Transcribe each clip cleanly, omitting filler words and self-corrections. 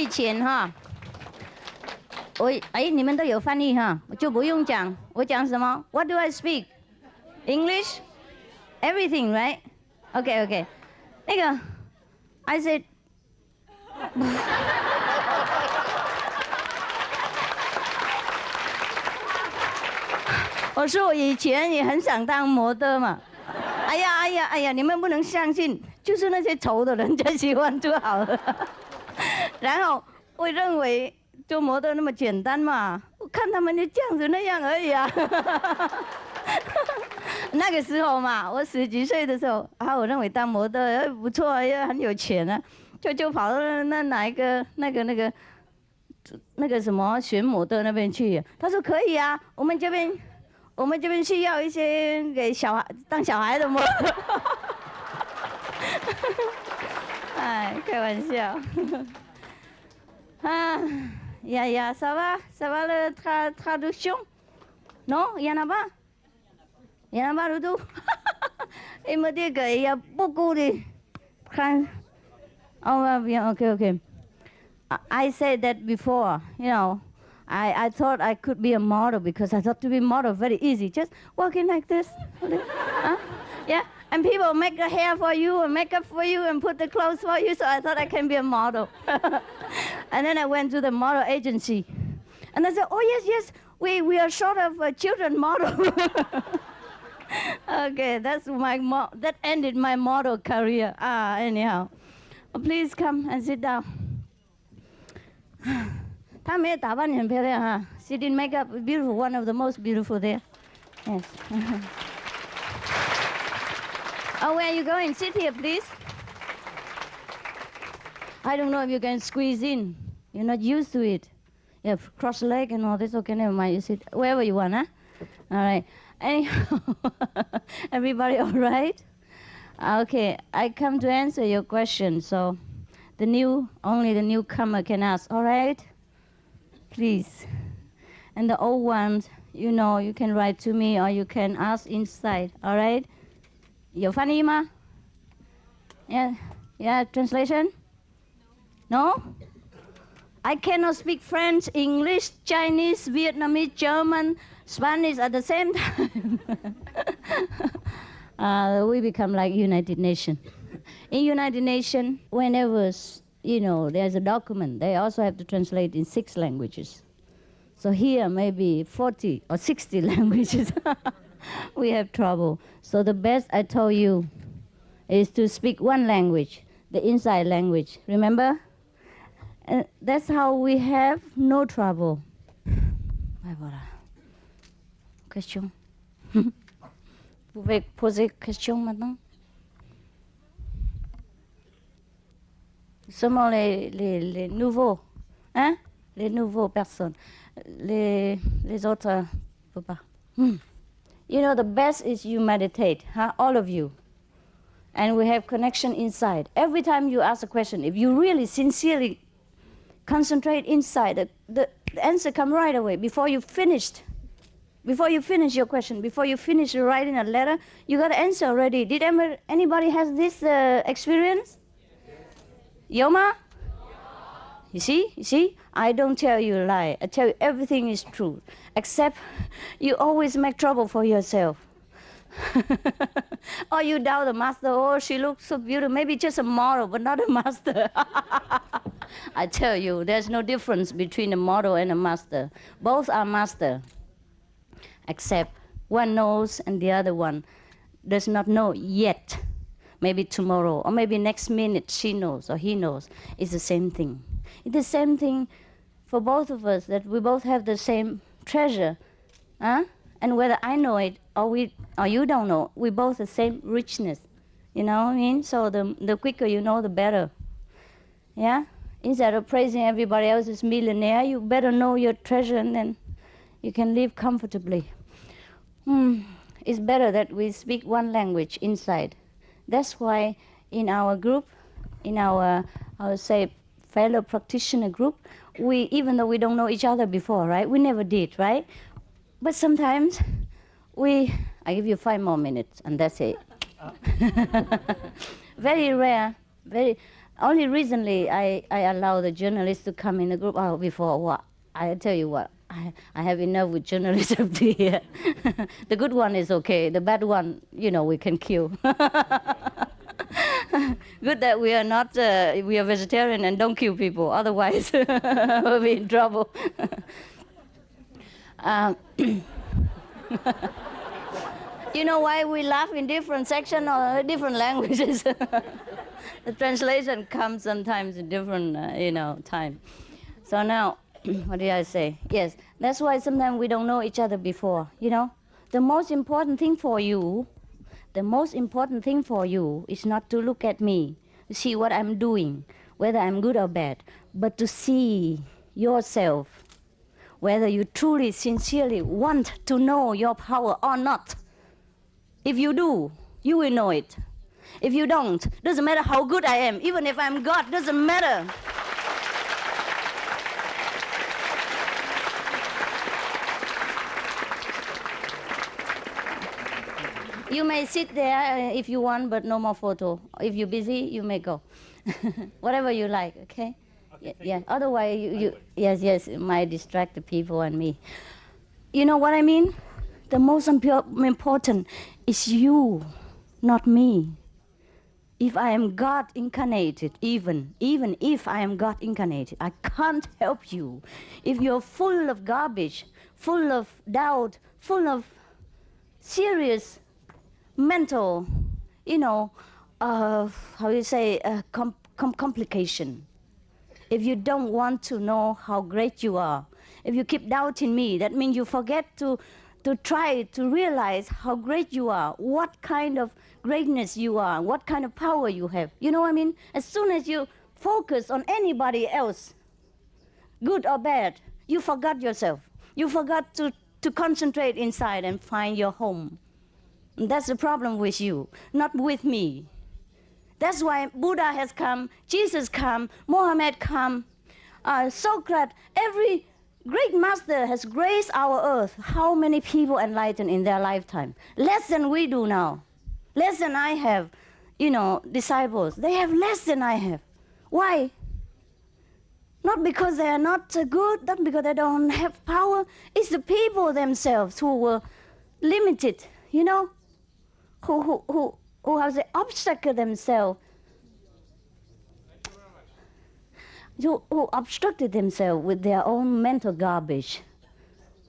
前哈，你们都有翻译哈，我就不用讲，我讲什么 ？What do I speak? English? Everything, right? Okay. 那个 I said 我说我以前也很想当模特嘛。哎呀，你们不能相信，就是那些丑的人才喜欢就好了。然后我认为做模特那么简单嘛，我看他们就这样子那样而已啊。那个时候嘛，我10几岁的时候啊，我认为当模特不错，也很有钱啊，就跑到哪一个那个什么选模特那边去。他说可以啊，我们这边需要一些给当小孩的模特。哎，开玩笑。Ah, ya, ça va la traduction? Non, il y en a pas? Il y en a pas du tout? Il me dit qu'il y a beaucoup de... Oh, bien, okay. I said that before, I thought I could be a model because I thought to be a model very easy. Just walking like this. Yeah, and people make the hair for you and makeup for you and put the clothes for you, so I thought I can be a model. And then I went to the model agency. And I said, oh, yes, we are short of a children model. Okay, that ended my model career. Anyhow. Please come and sit down. 她没有打扮很漂亮哈 She didn't make up beautiful, one of the most beautiful there. Yes. Oh, where are you going? Sit here, please. I don't know if you can squeeze in. You're not used to it. You have cross leg and all this. Okay, never mind. You sit wherever you want, huh? All right. Anyhow, everybody all right? Okay, I come to answer your question. So only the newcomer can ask, all right? Please. And the old ones, you can write to me or you can ask inside, all right? 有翻译吗 Yeah, translation? No? I cannot speak French, English, Chinese, Vietnamese, German, Spanish at the same time. We become like United Nations. In United Nations, whenever, there's a document, they also have to translate in 6 languages. So here, maybe 40 or 60 languages. We have trouble. So the best I told you is to speak one language, the inside language. Remember? And that's how we have no trouble. Voilà. Question? Vous pouvez poser question maintenant? Seulement les nouveaux, hein? Les nouveaux personnes. Les autres, ne pas. The best is you meditate, huh? All of you. And we have connection inside. Every time you ask a question, if you really sincerely concentrate inside, the answer come right away. Before you finish your question, before you finish writing a letter, you got an answer already. Did anybody has this experience? Yoma? You see? I don't tell you a lie. I tell you everything is true. Except you always make trouble for yourself. Or you doubt the master. Oh, she looks so beautiful. Maybe just a model, but not a master. I tell you, there's no difference between a model and a master. Both are master. Except one knows and the other one does not know yet. Maybe tomorrow, or maybe next minute she knows or he knows. It's the same thing. It's the same thing for both of us, that we both have the same treasure. Huh? And whether I know it or you don't know, we both the same richness. You know what I mean? So the quicker you know, the better. Yeah? Instead of praising everybody else's millionaire, you better know your treasure and then you can live comfortably. It's better that we speak one language inside. That's why in our group, in our, I would say, fellow practitioner group, even though we don't know each other before, right? We never did, right? But sometimes I give you 5 more minutes and that's it. Very rare, Only recently I allow the journalists to come in the group. Oh, before what? I tell you what, I have enough with journalists up to here. The good one is okay. The bad one, we can kill. Good that we are not, we are vegetarian and don't kill people. Otherwise, we'll be in trouble. um, you know why we laugh in different sections or different languages? The translation comes sometimes in different, time. So now, what did I say? Yes, that's why sometimes we don't know each other before, The most important thing for you, is not to look at me, to see what I'm doing, whether I'm good or bad, but to see yourself, whether you truly, sincerely want to know your power or not. If you do, you will know it. If you don't, doesn't matter how good I am, even if I'm God, doesn't matter. You may sit there if you want, but no more photo. If you're busy, you may go. Whatever you like, okay? Yeah. Otherwise, yes, it might distract the people and me. You know what I mean? The most important is you, not me. If I am God incarnated, even if I am God incarnated, I can't help you. If you're full of garbage, full of doubt, full of serious mental, complication. If you don't want to know how great you are, if you keep doubting me, that means you forget to try to realize how great you are, what kind of greatness you are, what kind of power you have. You know what I mean? As soon as you focus on anybody else, good or bad, you forgot yourself. You forgot to concentrate inside and find your home. And that's the problem with you, not with me. That's why Buddha has come, Jesus come, Mohammed come, Socrates, every great master has graced our earth. How many people enlightened in their lifetime? Less than we do now. Less than I have, disciples. They have less than I have. Why? Not because they are not good, not because they don't have power. It's the people themselves who were limited, who have the obstacle themselves, who obstructed themselves with their own mental garbage.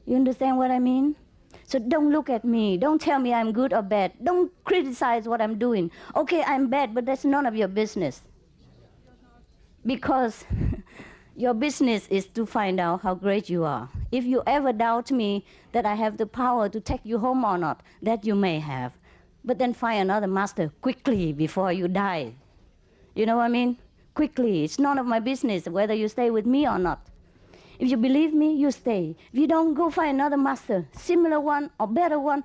You understand what I mean? So don't look at me. Don't tell me I'm good or bad. Don't criticize what I'm doing. Okay, I'm bad, but that's none of your business. Because your business is to find out how great you are. If you ever doubt me that I have the power to take you home or not, that you may have. But then find another master quickly before you die. You know what I mean? Quickly. It's none of my business whether you stay with me or not. If you believe me, you stay. If you don't, go find another master, similar one or better one,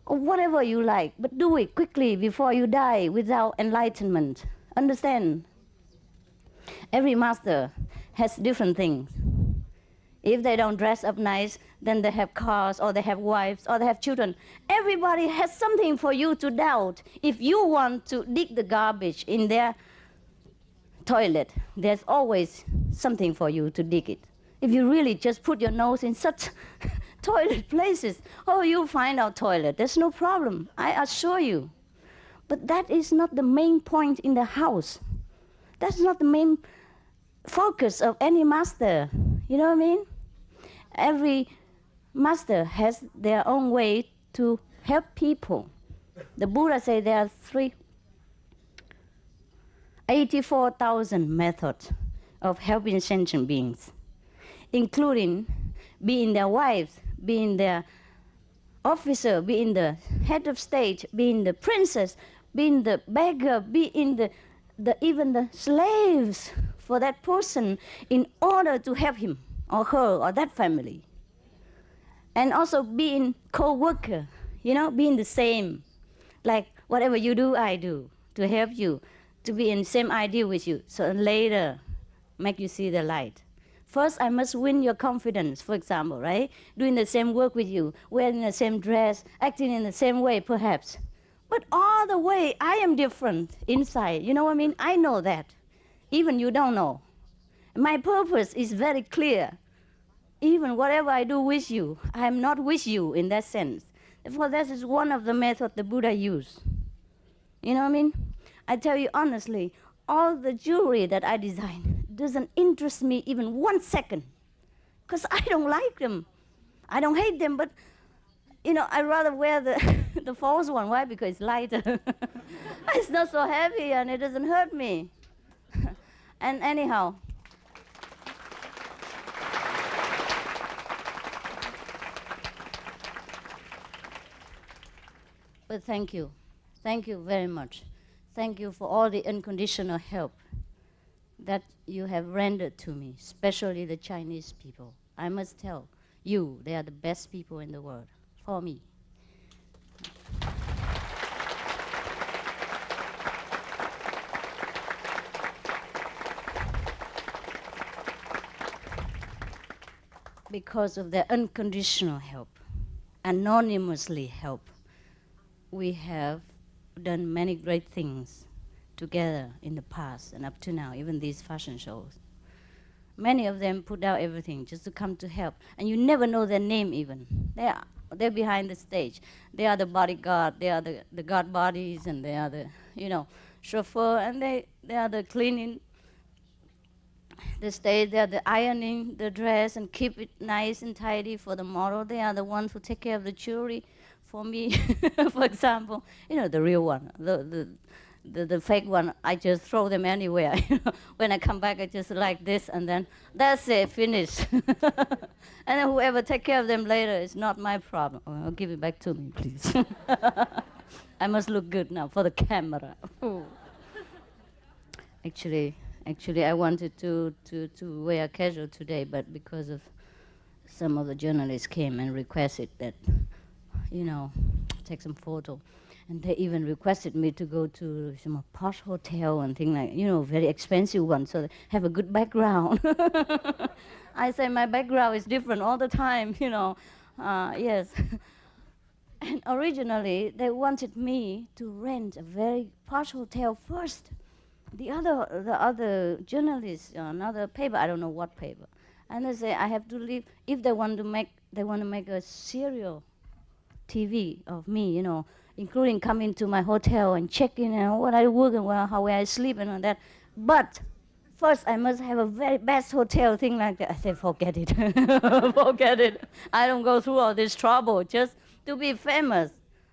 or whatever you like. But do it quickly before you die without enlightenment. Understand? Every master has different things. If they don't dress up nice, then they have cars, or they have wives, or they have children. Everybody has something for you to doubt. If you want to dig the garbage in their toilet, there's always something for you to dig it. If you really just put your nose in such toilet places, you'll find our toilet. There's no problem, I assure you. But that is not the main point in the house. That's not the main focus of any master. You know what I mean? Every master has their own way to help people. The Buddha said there are 84,000 methods of helping sentient beings, including being their wives, being their officer, being the head of state, being the princess, being the beggar, being even the slaves for that person in order to help him or her or that family. And also being co-worker, being the same. Like whatever you do, I do, to help you, to be in the same idea with you, so later make you see the light. First, I must win your confidence, for example, right? Doing the same work with you, wearing the same dress, acting in the same way, perhaps. But all the way, I am different inside. You know what I mean? I know that. Even you don't know. My purpose is very clear. Even whatever I do with you, I am not with you in that sense. Therefore, that is one of the methods the Buddha used. You know what I mean? I tell you honestly, all the jewelry that I design doesn't interest me even 1 second, because I don't like them. I don't hate them, but I rather wear the, the false one. Why? Because it's lighter. It's not so heavy and it doesn't hurt me. And anyhow, but thank you. Thank you very much. Thank you for all the unconditional help that you have rendered to me, especially the Chinese people. I must tell you, they are the best people in the world for me. Because of their unconditional help, anonymously help, we have done many great things together in the past and up to now, even these fashion shows. Many of them put out everything just to come to help, and you never know their name even. They're behind the stage. They are the bodyguard, they are the guard bodies, and they are the, chauffeur, and they are the cleaning the stage, they are the ironing the dress and keep it nice and tidy for the model. They are the ones who take care of the jewelry for me, for example. The real one, the fake one, I just throw them anywhere. When I come back, I just like this, and then that's it, finished. And then whoever take care of them later is not my problem. Oh, give it back to me, please. I must look good now for the camera. Actually, I wanted to wear casual today, but because of some of the journalists came and requested that, take some photo. And they even requested me to go to some posh hotel and things like, very expensive one, so they have a good background. I say my background is different all the time, yes. And originally, they wanted me to rent a very posh hotel first. The other journalists, another paper, I don't know what paper, and they say I have to leave if they want to make a serial TV of me, including coming to my hotel and checking what I work and where I sleep and all that. But first, I must have a very best hotel, thing like that. I said, forget it, forget it. I don't go through all this trouble just to be famous.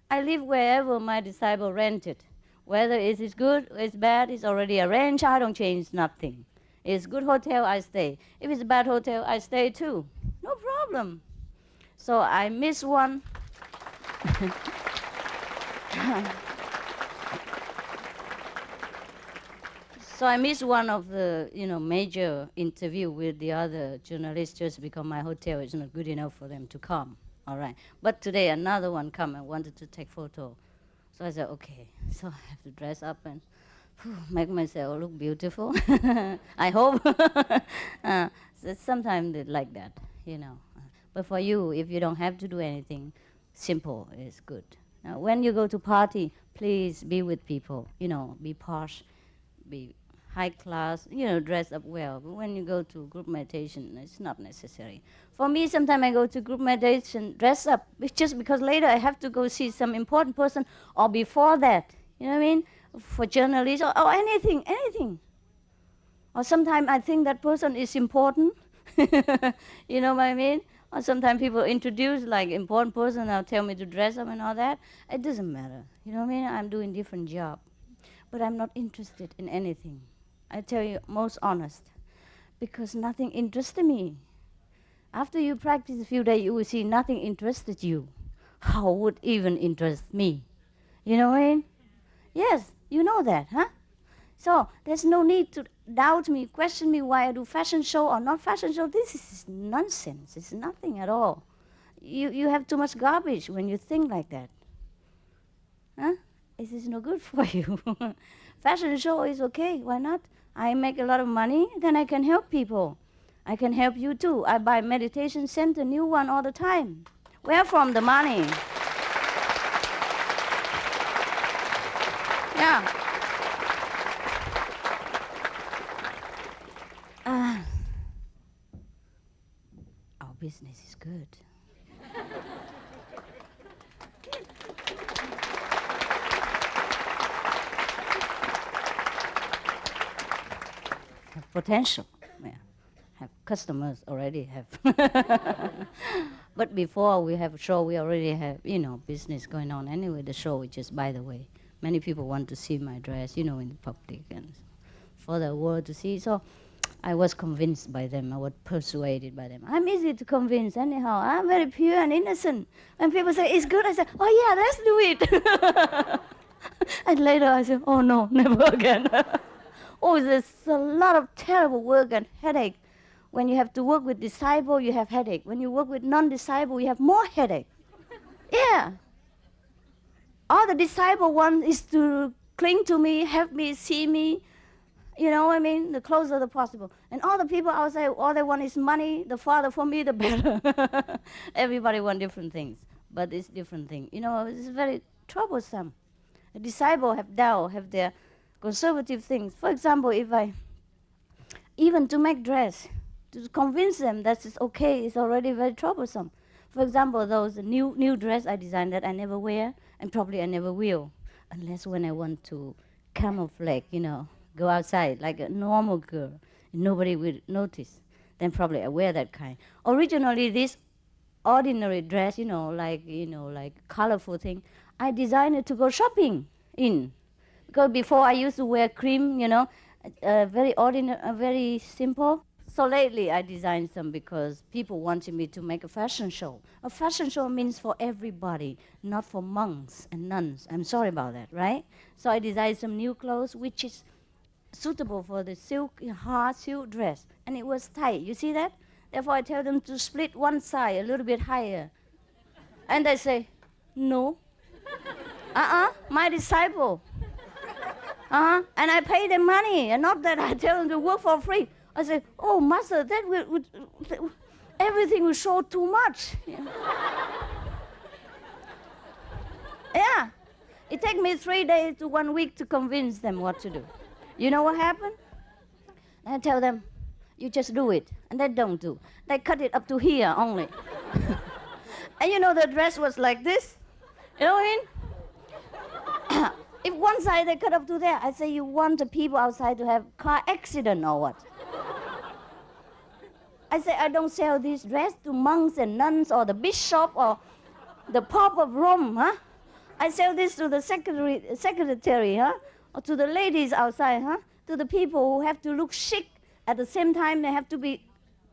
I live wherever my disciple rented. Whether it is good or it's bad, it's already arranged. I don't change nothing. It's good hotel, I stay. If it's a bad hotel, I stay too. No problem. So I miss one. So I missed one of the major interview with the other journalists just because my hotel is not good enough for them to come. All right. But today another one come and wanted to take photo. So I said, okay. So I have to dress up and make myself look beautiful. I hope. So sometimes they like that, But for you, if you don't have to do anything, simple is good. Now, when you go to party, please be with people. Be posh, be high class. Dress up well. But when you go to group meditation, it's not necessary. For me, sometimes I go to group meditation, dress up, just because later I have to go see some important person, or before that, you know what I mean? For journalists, or anything. Or sometimes I think that person is important, you know what I mean? Or sometimes people introduce like important person, now tell me to dress up and all that. It doesn't matter, you know what I mean? I'm doing different job, but I'm not interested in anything. I tell you, most honest, because nothing interested me. After you practice a few days, you will see nothing interested you. How would even interest me? You know what I mean? Yes, you know that, huh? So there's no need to doubt me, question me why I do fashion show or not fashion show. This is nonsense. It's nothing at all. You have too much garbage when you think like that. Huh? This is no good for you. Fashion show is okay. Why not? I make a lot of money, then I can help people. I can help you too. I buy meditation center, new one all the time. Where from the money? Yeah. business is good. Have potential. Yeah. Have customers already have. But before we have a show, we already have, business going on. Anyway, the show is just by the way. Many people want to see my dress, in the public and for the world to see. So I was convinced by them. I was persuaded by them. I'm easy to convince anyhow. I'm very pure and innocent. When people say, it's good, I say, oh yeah, let's do it. And later I say, oh no, never again. Oh, there's a lot of terrible work and headache. When you have to work with disciple, you have headache. When you work with non-disciple, you have more headache. Yeah. All the disciple want is to cling to me, help me, see me, the closer the possible. And all the people outside, all they want is money, the farther from me, the better. Everybody want different things, but it's different thing. It's very troublesome. The disciple have doubt, have their conservative things. For example, even to make dress, to convince them that it's okay, it's already very troublesome. For example, those new dress I designed that I never wear, and probably I never will, unless when I want to camouflage, go outside like a normal girl, and nobody will notice. Then probably I wear that kind. Originally, this ordinary dress, like colorful thing, I designed it to go shopping in. Because before I used to wear cream, very ordinary, very simple. So lately I designed some because people wanted me to make a fashion show. A fashion show means for everybody, not for monks and nuns. I'm sorry about that, right? So I designed some new clothes which is suitable for the hard silk dress. And it was tight, you see that? Therefore I tell them to split one side a little bit higher. And they say, no. My disciple. And I pay them money, and not that I tell them to work for free. I say, oh, master, that would everything will show too much. Yeah. It takes me 3 days to 1 week to convince them what to do. You know what happened? I tell them, you just do it. And they don't do. They cut it up to here only. And the dress was like this. You know what I mean? If one side they cut up to there, I say, you want the people outside to have car accident or what? I say, I don't sell this dress to monks and nuns or the bishop or the Pope of Rome, huh? I sell this to the secretary, huh? Or to the ladies outside, huh? To the people who have to look chic. At the same time, they have to be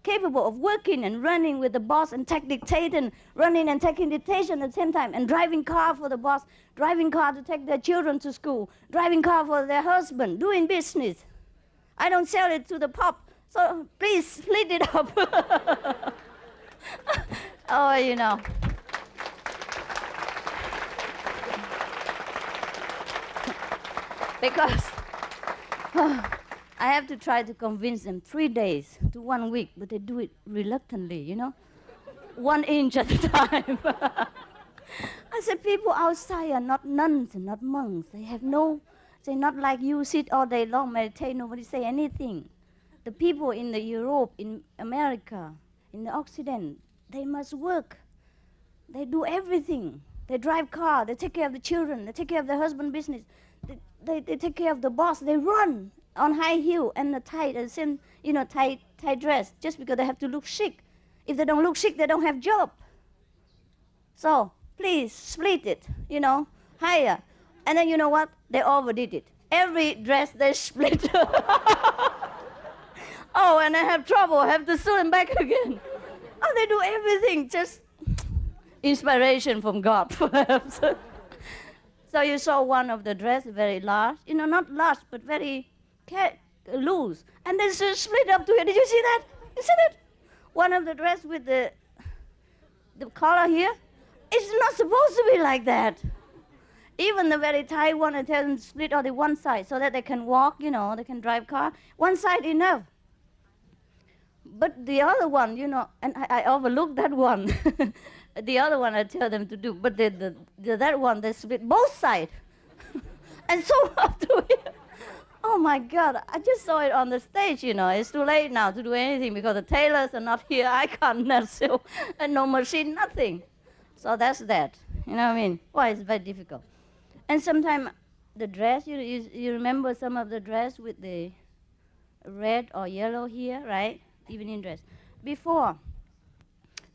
capable of working and running with the boss and take dictation, running and taking dictation at the same time, and driving car for the boss, driving car to take their children to school, driving car for their husband, doing business. I don't sell it to the pop, so please split it up. Oh, Because I have to try to convince them 3 days to 1 week, but they do it reluctantly, 1 inch at a time. I said, people outside are not nuns and not monks. They're not like you sit all day long, meditate, nobody say anything. The people in the Europe, in America, in the Occident, they must work. They do everything. They drive car, they take care of the children, they take care of their husband business. They take care of the boss. They run on high heel and the tight, tight dress, just because they have to look chic. If they don't look chic, they don't have job. So please split it, higher. And then you know what? They overdid it. Every dress they split. Oh, and I have trouble. I have to sew them back again. Oh, they do everything. Just inspiration from God, perhaps. So you saw one of the dress, very large, not large, but very loose. And then split up to it. Did you see that? You see that? One of the dress with the collar here, it's not supposed to be like that. Even the very tight one, I tell them to split on the one side so that they can walk, they can drive car. One side enough. But the other one, and I overlooked that one. The other one I tell them to do, but that one, they split both sides. And so up to here. Oh my God, I just saw it on the stage, It's too late now to do anything because the tailors are not here. I can't not sew, and no machine, nothing. So that's that. You know what I mean? Why it's very difficult. And sometimes the dress, you remember some of the dress with the red or yellow here, right? Evening dress. Before,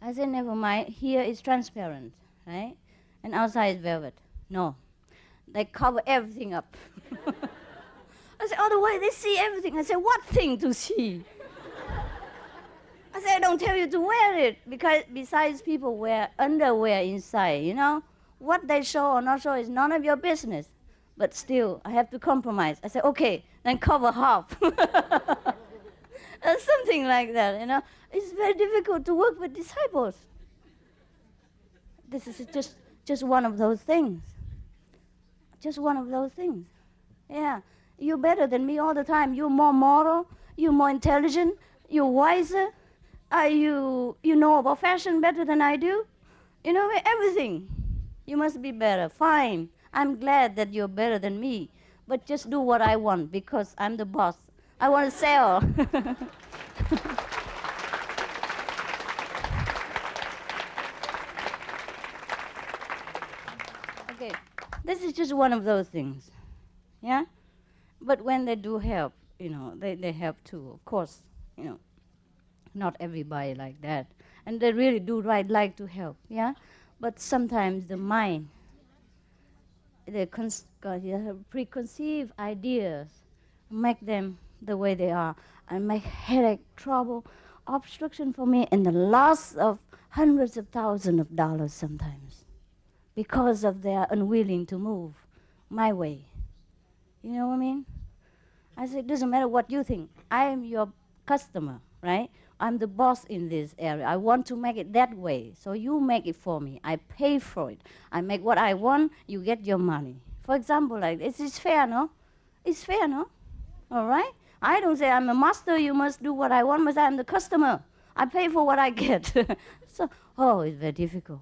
I said, never mind, here is transparent, right? And outside is velvet. No, they cover everything up. I said, oh, the way they see everything. I said, what thing to see? I said, I don't tell you to wear it, because besides people wear underwear inside, What they show or not show is none of your business. But still, I have to compromise. I said, okay, then cover half. Something like that. It's very difficult to work with disciples. This is just one of those things. Just one of those things. Yeah. You're better than me all the time. You're more moral. You're more intelligent. You're wiser. You know about fashion better than I do. You know everything. You must be better. Fine. I'm glad that you're better than me. But just do what I want because I'm the boss. I want to sell. Okay. This is just one of those things. Yeah? But when they do help, they help too, of course. Not everybody like that. And they really do like to help, yeah? But sometimes the mind, the preconceived ideas make them the way they are and make headache, trouble, obstruction for me, and the loss of hundreds of thousands of dollars sometimes because of their unwilling to move my way. You know what I mean? I said, it doesn't matter what you think. I am your customer, right? I'm the boss in this area. I want to make it that way. So you make it for me. I pay for it. I make what I want. You get your money. For example, like this is fair, no? It's fair, no? All right? I don't say I'm a master. You must do what I want, but I'm the customer. I pay for what I get. So, it's very difficult.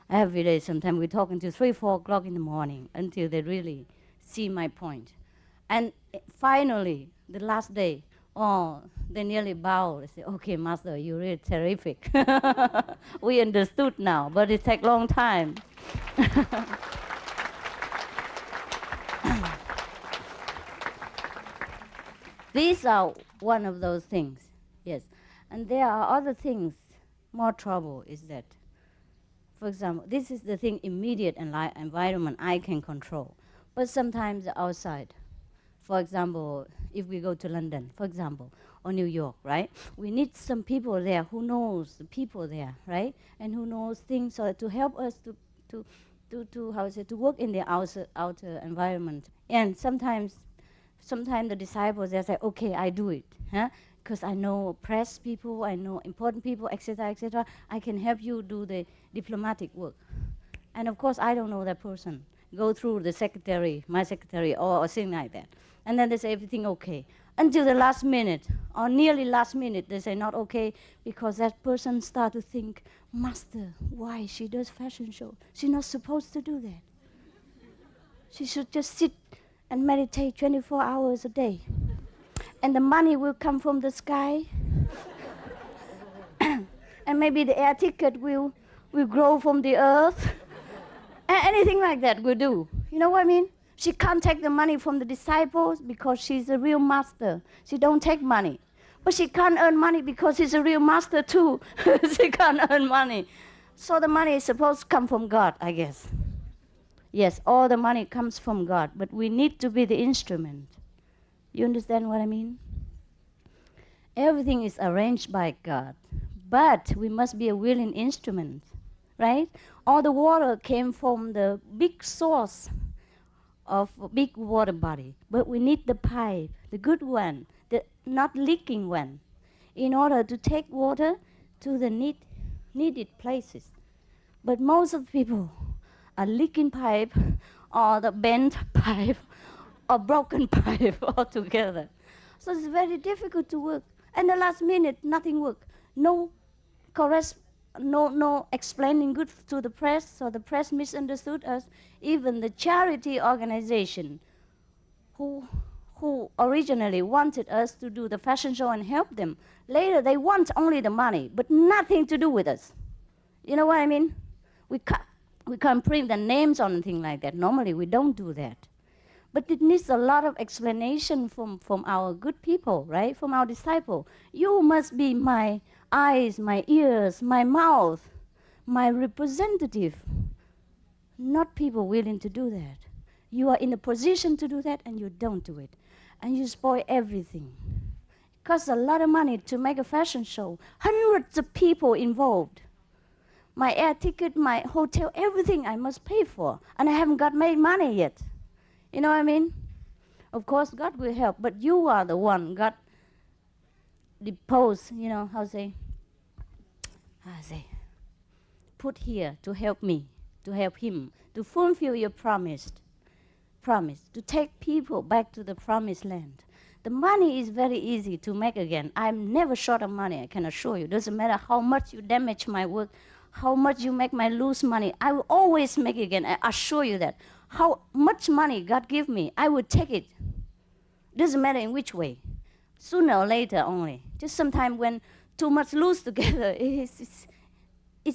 Every day, sometimes we're talking till 3, 4 o'clock in the morning until they really see my point. And finally, the last day, they nearly bow. They say, okay, Master, you're really terrific. We understood now, but it takes a long time. These are one of those things, yes. And there are other things, more trouble is that, for example, this is the thing, immediate environment I can control. But sometimes outside, for example, if we go to London, for example, or New York, right? We need some people there who knows the people there, right? And who knows things so to help us to work in the outer environment. And sometimes the disciples, they say, okay, I do it, huh? Because I know press people, I know important people, etc., etc. I can help you do the diplomatic work. And of course, I don't know that person. Go through the secretary, my secretary, or something like that. And then they say everything okay. Until the last minute, or nearly last minute, they say not okay, because that person start to think, Master, why she does fashion show? She's not supposed to do that. She should just sit and meditate 24 hours a day. And the money will come from the sky. And maybe the air ticket will grow from the earth. Anything like that will do. You know what I mean? She can't take the money from the disciples because she's a real master. She don't take money. But she can't earn money because she's a real master too. She can't earn money. So the money is supposed to come from God, I guess. Yes, all the money comes from God, but we need to be the instrument. You understand what I mean? Everything is arranged by God, but we must be a willing instrument, right? All the water came from the big source of a big water body, but we need the pipe, the good one, the not leaking one, in order to take water to the needed places. But most of the people are leaking pipe or the bent pipe or broken pipe altogether. So it's very difficult to work. And the last minute, nothing worked. No explaining good to the press, so the press misunderstood us. Even the charity organization who who originally wanted us to do the fashion show and help them. Later, they want only the money, but nothing to do with us. You know what I mean? We can't print the names on anything like that. Normally, we don't do that. But it needs a lot of explanation from our good people, right? From our disciple. You must be my eyes, my ears, my mouth, my representative. Not people willing to do that. You are in a position to do that and you don't do it. And you spoil everything. It costs a lot of money to make a fashion show. Hundreds of people involved. My air ticket, my hotel, everything I must pay for. And I haven't got made money yet. You know what I mean? Of course, God will help, but you are the one God deposed, you know, how say, put here to help me, to help him, to fulfill your promise, to take people back to the promised land. The money is very easy to make again. I'm never short of money, I can assure you. Doesn't matter how much you damage my work, how much you make me lose money, I will always make it again. I assure you that. How much money God give me, I will take it. Doesn't matter in which way. Sooner or later only. Just sometimes when too much loose together, it's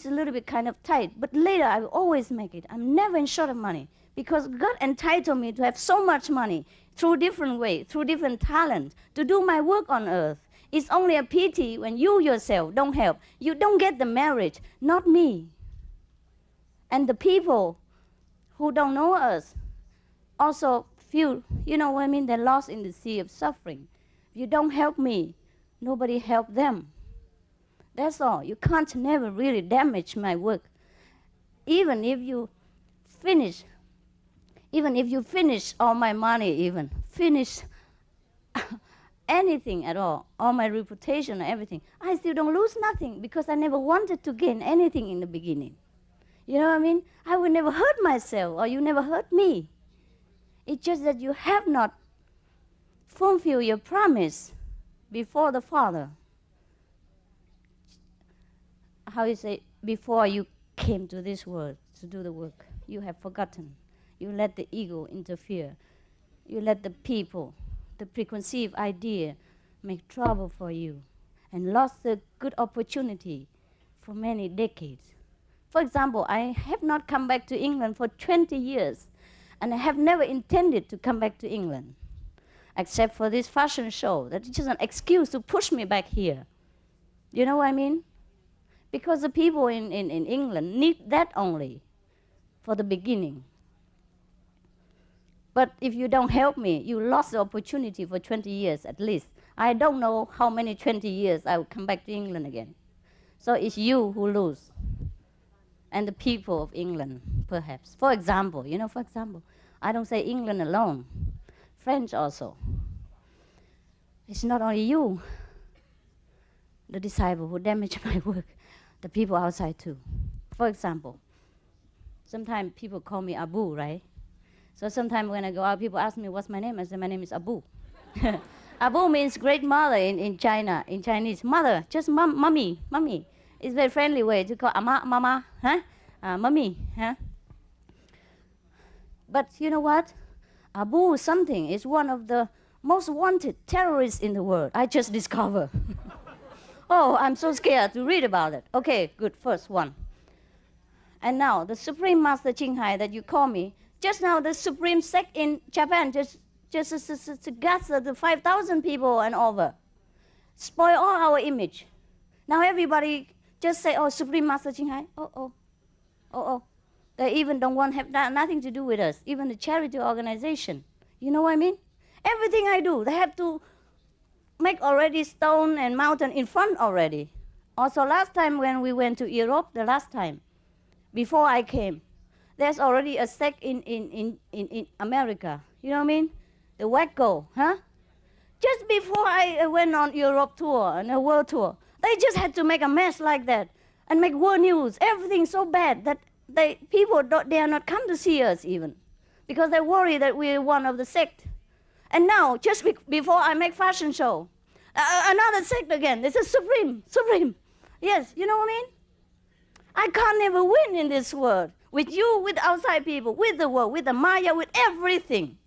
a little bit kind of tight. But later I will always make it. I'm never in short of money because God entitled me to have so much money through different ways, through different talents, to do my work on earth. It's only a pity when you yourself don't help. You don't get the marriage, not me. And the people who don't know us also feel, you know what I mean, they're lost in the sea of suffering. If you don't help me, nobody help them. That's all. You can't never really damage my work. Even if you finish all my money, finish anything at all my reputation and everything, I still don't lose nothing because I never wanted to gain anything in the beginning. You know what I mean? I would never hurt myself or you never hurt me. It's just that you have not fulfilled your promise before the Father. How you say, before you came to this world to do the work, you have forgotten. You let the ego interfere. You let the people, the preconceived idea, make trouble for you and lost a good opportunity for many decades. For example, I have not come back to England for 20 years, and I have never intended to come back to England, except for this fashion show. That is just an excuse to push me back here. You know what I mean? Because the people in England need that only for the beginning. But if you don't help me, you lost the opportunity for 20 years at least. I don't know how many 20 years I will come back to England again. So it's you who lose. And the people of England, perhaps. For example, I don't say England alone. French also. It's not only you, the disciple who damaged my work, the people outside too. For example, sometimes people call me Abu, right? So sometimes when I go out, people ask me, what's my name? I say, my name is Abu. Abu means great mother in China, in Chinese. Mother, just mommy. It's a very friendly way to call mama, mommy, huh? But you know what? Abu something is one of the most wanted terrorists in the world. I just discovered. Oh, I'm so scared to read about it. Okay, good, first one. And now, the Supreme Master Qinghai that you call me, just now the Supreme sect in Japan just gather the 5,000 people and over. Spoil all our image. Now everybody just say, oh, Supreme Master Qinghai, oh. They even don't want to have nothing to do with us, even the charity organization. You know what I mean? Everything I do, they have to make already stone and mountain in front already. Also last time when we went to Europe, the last time, before I came, there's already a sect in America. You know what I mean? The Wacko, huh? Just before I went on Europe tour and a world tour, they just had to make a mess like that and make world news. Everything so bad that people dare not come to see us even because they worry that we're one of the sect. And now, just before I make fashion show, another sect again. This is Supreme. Yes, you know what I mean? I can't never win in this world. With you, with outside people, with the world, with the Maya, with everything.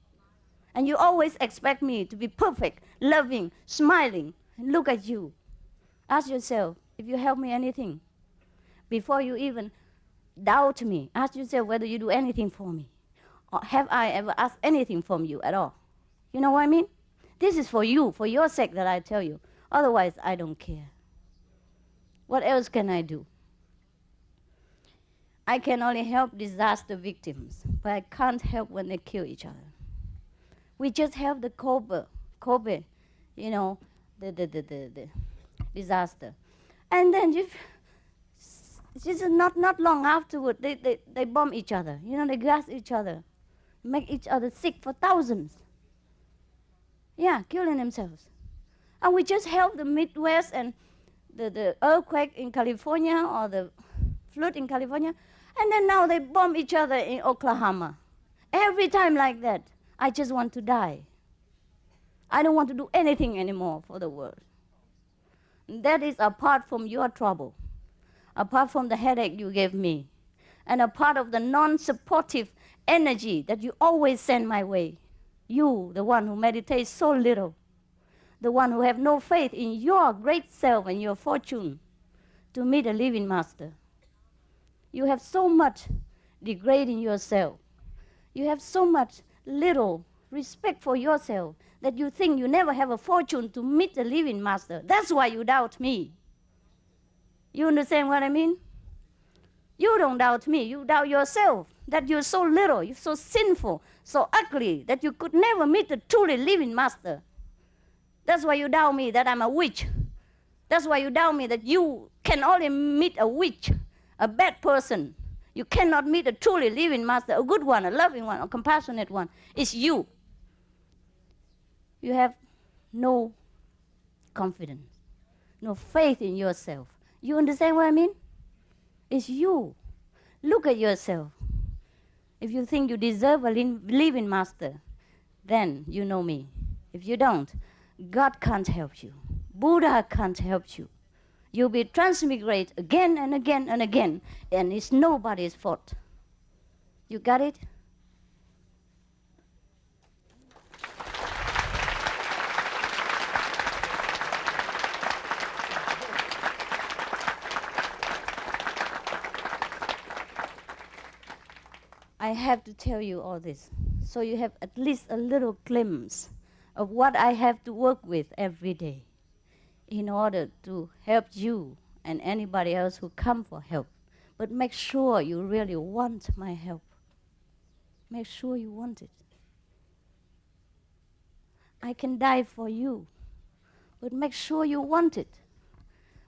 And you always expect me to be perfect, loving, smiling. And look at you. Ask yourself if you help me anything. Before you even doubt me, ask yourself whether you do anything for me. Or have I ever asked anything from you at all? You know what I mean? This is for you, for your sake that I tell you. Otherwise, I don't care. What else can I do? I can only help disaster victims, but I can't help when they kill each other. We just help the Kobe, you know, the disaster. And then just not long afterward, they bomb each other. You know, they gas each other, make each other sick for thousands. Yeah, killing themselves. And we just help the Midwest and the earthquake in California or the flood in California. And then now they bomb each other in Oklahoma. Every time like that, I just want to die. I don't want to do anything anymore for the world. That is apart from your trouble, apart from the headache you gave me, and a part of the non-supportive energy that you always send my way. You, the one who meditates so little, the one who have no faith in your great self and your fortune to meet a living master. You have so much degrading yourself. You have so much little respect for yourself that you think you never have a fortune to meet a living master. That's why you doubt me. You understand what I mean? You don't doubt me. You doubt yourself that you're so little, you're so sinful, so ugly that you could never meet a truly living master. That's why you doubt me that I'm a witch. That's why you doubt me that you can only meet a witch, a bad person. You cannot meet a truly living master, a good one, a loving one, a compassionate one. It's you. You have no confidence, no faith in yourself. You understand what I mean? It's you. Look at yourself. If you think you deserve a living master, then you know me. If you don't, God can't help you. Buddha can't help you. You'll be transmigrate again and again and again, and it's nobody's fault. You got it? I have to tell you all this, so you have at least a little glimpse of what I have to work with every day in order to help you and anybody else who come for help. But make sure you really want my help. Make sure you want it. I can die for you, but make sure you want it.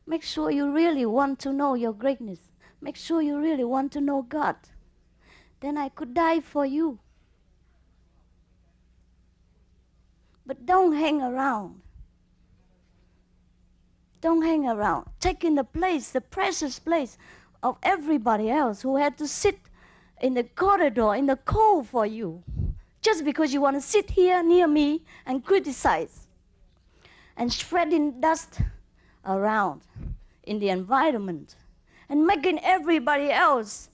Make sure you really want to know your greatness. Make sure you really want to know God. Then I could die for you. But don't hang around. Don't hang around. Taking the place, the precious place of everybody else who had to sit in the corridor in the cold for you, just because you want to sit here near me and criticize and spreading dust around in the environment and making everybody else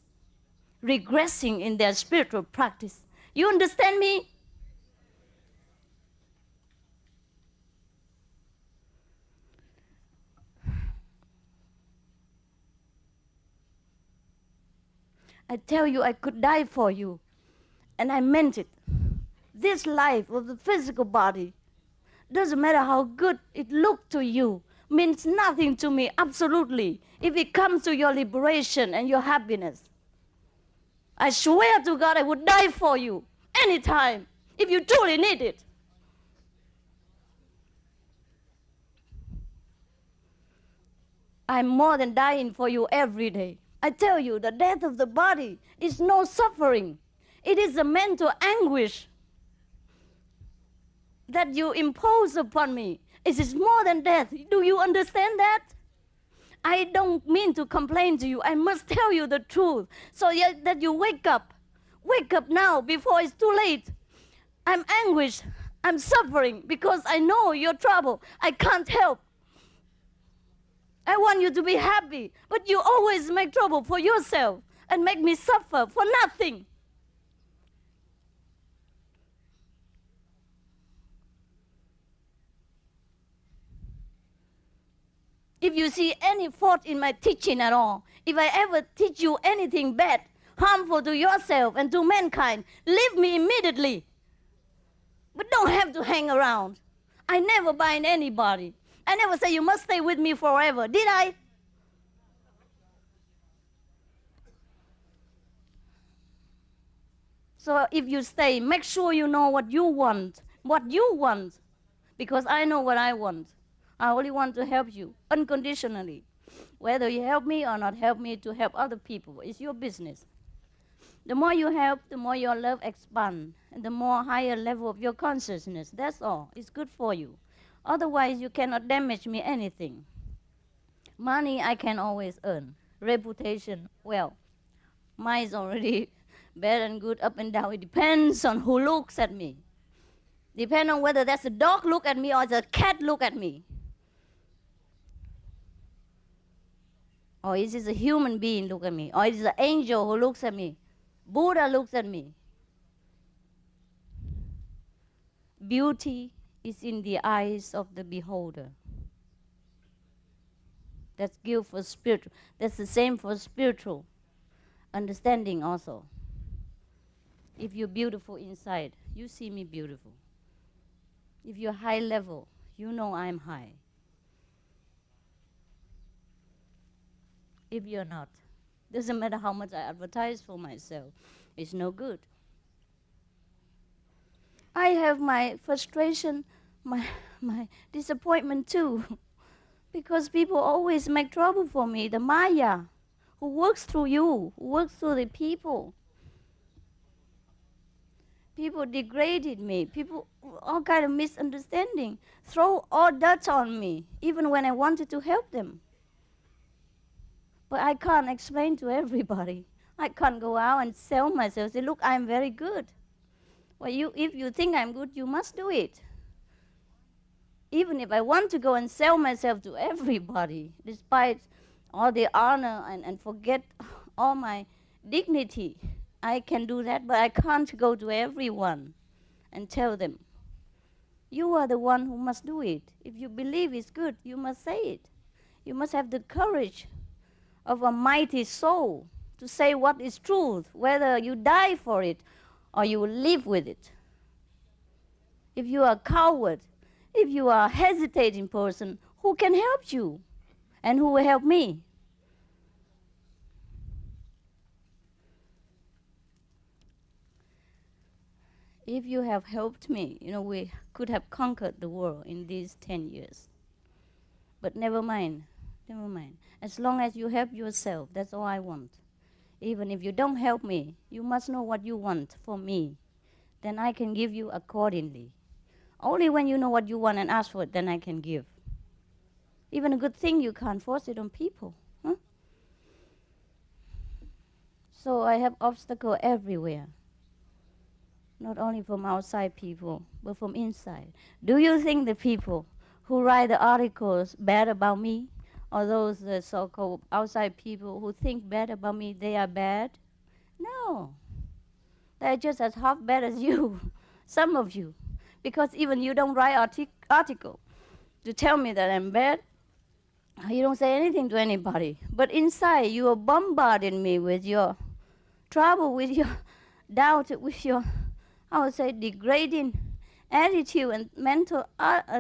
regressing in their spiritual practice. You understand me? I tell you, I could die for you, and I meant it. This life of the physical body, doesn't matter how good it looked to you, means nothing to me, absolutely, if it comes to your liberation and your happiness. I swear to God I would die for you anytime if you truly need it. I'm more than dying for you every day. I tell you, the death of the body is no suffering. It is a mental anguish that you impose upon me. It is more than death. Do you understand that? I don't mean to complain to you. I must tell you the truth so that you wake up. Wake up now before it's too late. I'm anguished. I'm suffering because I know your trouble. I can't help. I want you to be happy, but you always make trouble for yourself and make me suffer for nothing. If you see any fault in my teaching at all, if I ever teach you anything bad, harmful to yourself and to mankind, leave me immediately. But don't have to hang around. I never bind anybody. I never say you must stay with me forever. Did I? So if you stay, make sure you know what you want. What you want. Because I know what I want. I only want to help you unconditionally. Whether you help me or not help me to help other people, it's your business. The more you help, the more your love expands, and the more higher level of your consciousness. That's all. It's good for you. Otherwise, you cannot damage me anything. Money I can always earn. Reputation, well, mine is already bad and good, up and down. It depends on who looks at me. Depends on whether that's a dog look at me or the cat look at me. Or is it a human being look at me? Or is it an angel who looks at me? Buddha looks at me. Beauty is in the eyes of the beholder. That's good for spiritual. That's the same for spiritual understanding also. If you're beautiful inside, you see me beautiful. If you're high level, you know I'm high. If you're not, doesn't matter how much I advertise for myself, it's no good. I have my frustration, my disappointment too, because people always make trouble for me. The Maya, who works through you, who works through the people. People degraded me. People, all kind of misunderstanding, throw all dirt on me, even when I wanted to help them. But I can't explain to everybody. I can't go out and sell myself. Say, look, I'm very good. Well, if you think I'm good, you must do it. Even if I want to go and sell myself to everybody, despite all the honor and forget all my dignity, I can do that, but I can't go to everyone and tell them. You are the one who must do it. If you believe it's good, you must say it. You must have the courage of a mighty soul to say what is truth, whether you die for it or you will live with it. If you are a coward, if you are a hesitating person, who can help you and who will help me? If you have helped me, we could have conquered the world in these 10 years. But never mind. As long as you help yourself, that's all I want. Even if you don't help me, you must know what you want from me. Then I can give you accordingly. Only when you know what you want and ask for it, then I can give. Even a good thing, you can't force it on people. Huh? So I have obstacles everywhere. Not only from outside people, but from inside. Do you think the people who write the articles bad about me, or those so-called outside people who think bad about me, they are bad? No. They're just as half bad as you, some of you. Because even you don't write article to tell me that I'm bad. You don't say anything to anybody. But inside, you are bombarding me with your trouble, with your doubt, with your, I would say, degrading attitude and mental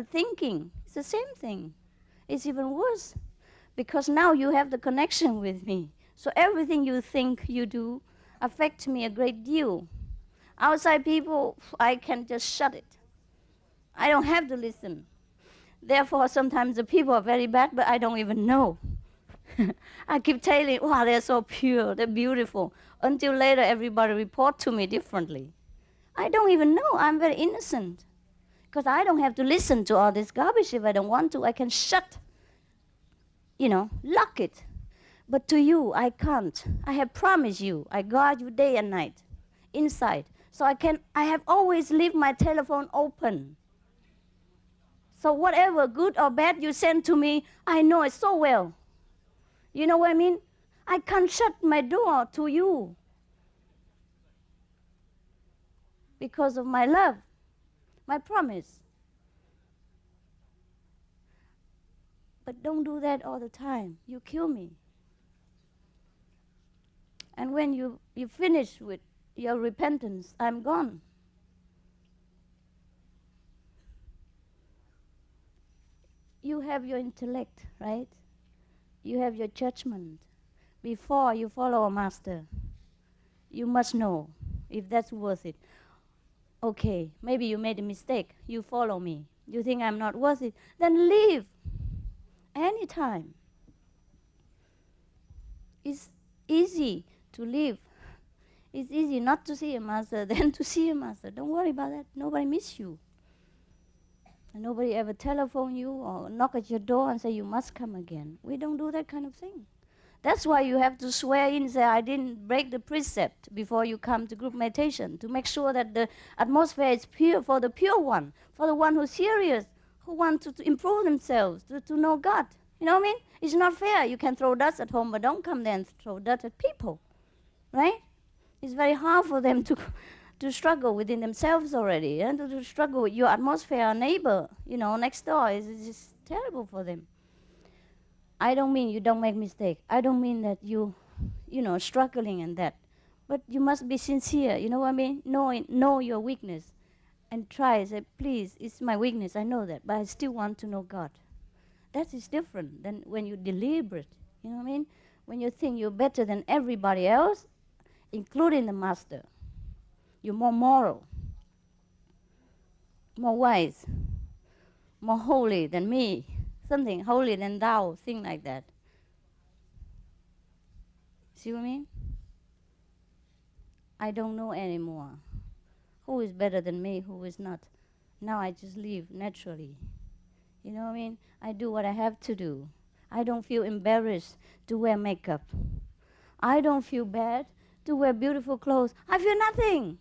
thinking. It's the same thing. It's even worse. Because now you have the connection with me. So everything you think you do affects me a great deal. Outside people, I can just shut it. I don't have to listen. Therefore, sometimes the people are very bad, but I don't even know. I keep telling, wow, they're so pure, they're beautiful. Until later, everybody report to me differently. I don't even know. I'm very innocent. Because I don't have to listen to all this garbage if I don't want to. I can shut, lock it. But to you, I can't. I have promised you. I guard you day and night, inside. So I have always leave my telephone open. So whatever, good or bad you send to me, I know it so well. You know what I mean? I can't shut my door to you because of my love, my promise. But don't do that all the time. You kill me. And when you finish with your repentance, I'm gone. You have your intellect, right? You have your judgment. Before you follow a master, you must know if that's worth it. Okay, maybe you made a mistake. You follow me. You think I'm not worth it. Then leave. Anytime. It's easy to leave. It's easy not to see a master than to see a master. Don't worry about that. Nobody miss you. And nobody ever telephone you or knock at your door and say you must come again. We don't do that kind of thing. That's why you have to swear in and say, I didn't break the precept before you come to group meditation, to make sure that the atmosphere is pure for the pure one, for the one who's serious, who want to improve themselves, to know God. You know what I mean? It's not fair. You can throw dust at home, but don't come there and throw dust at people, right? It's very hard for them to struggle within themselves already, and to struggle with your atmosphere, neighbor, next door. It's just terrible for them. I don't mean you don't make mistake. I don't mean that struggling and that. But you must be sincere, you know what I mean? Know your weakness and try, say, please, it's my weakness, I know that, but I still want to know God. That is different than when you deliberate, you know what I mean? When you think you're better than everybody else, including the master. You're more moral, more wise, more holy than me, something holy than thou, thing like that. See what I mean? I don't know anymore who is better than me, who is not. Now I just live naturally. You know what I mean? I do what I have to do. I don't feel embarrassed to wear makeup. I don't feel bad to wear beautiful clothes. I feel nothing.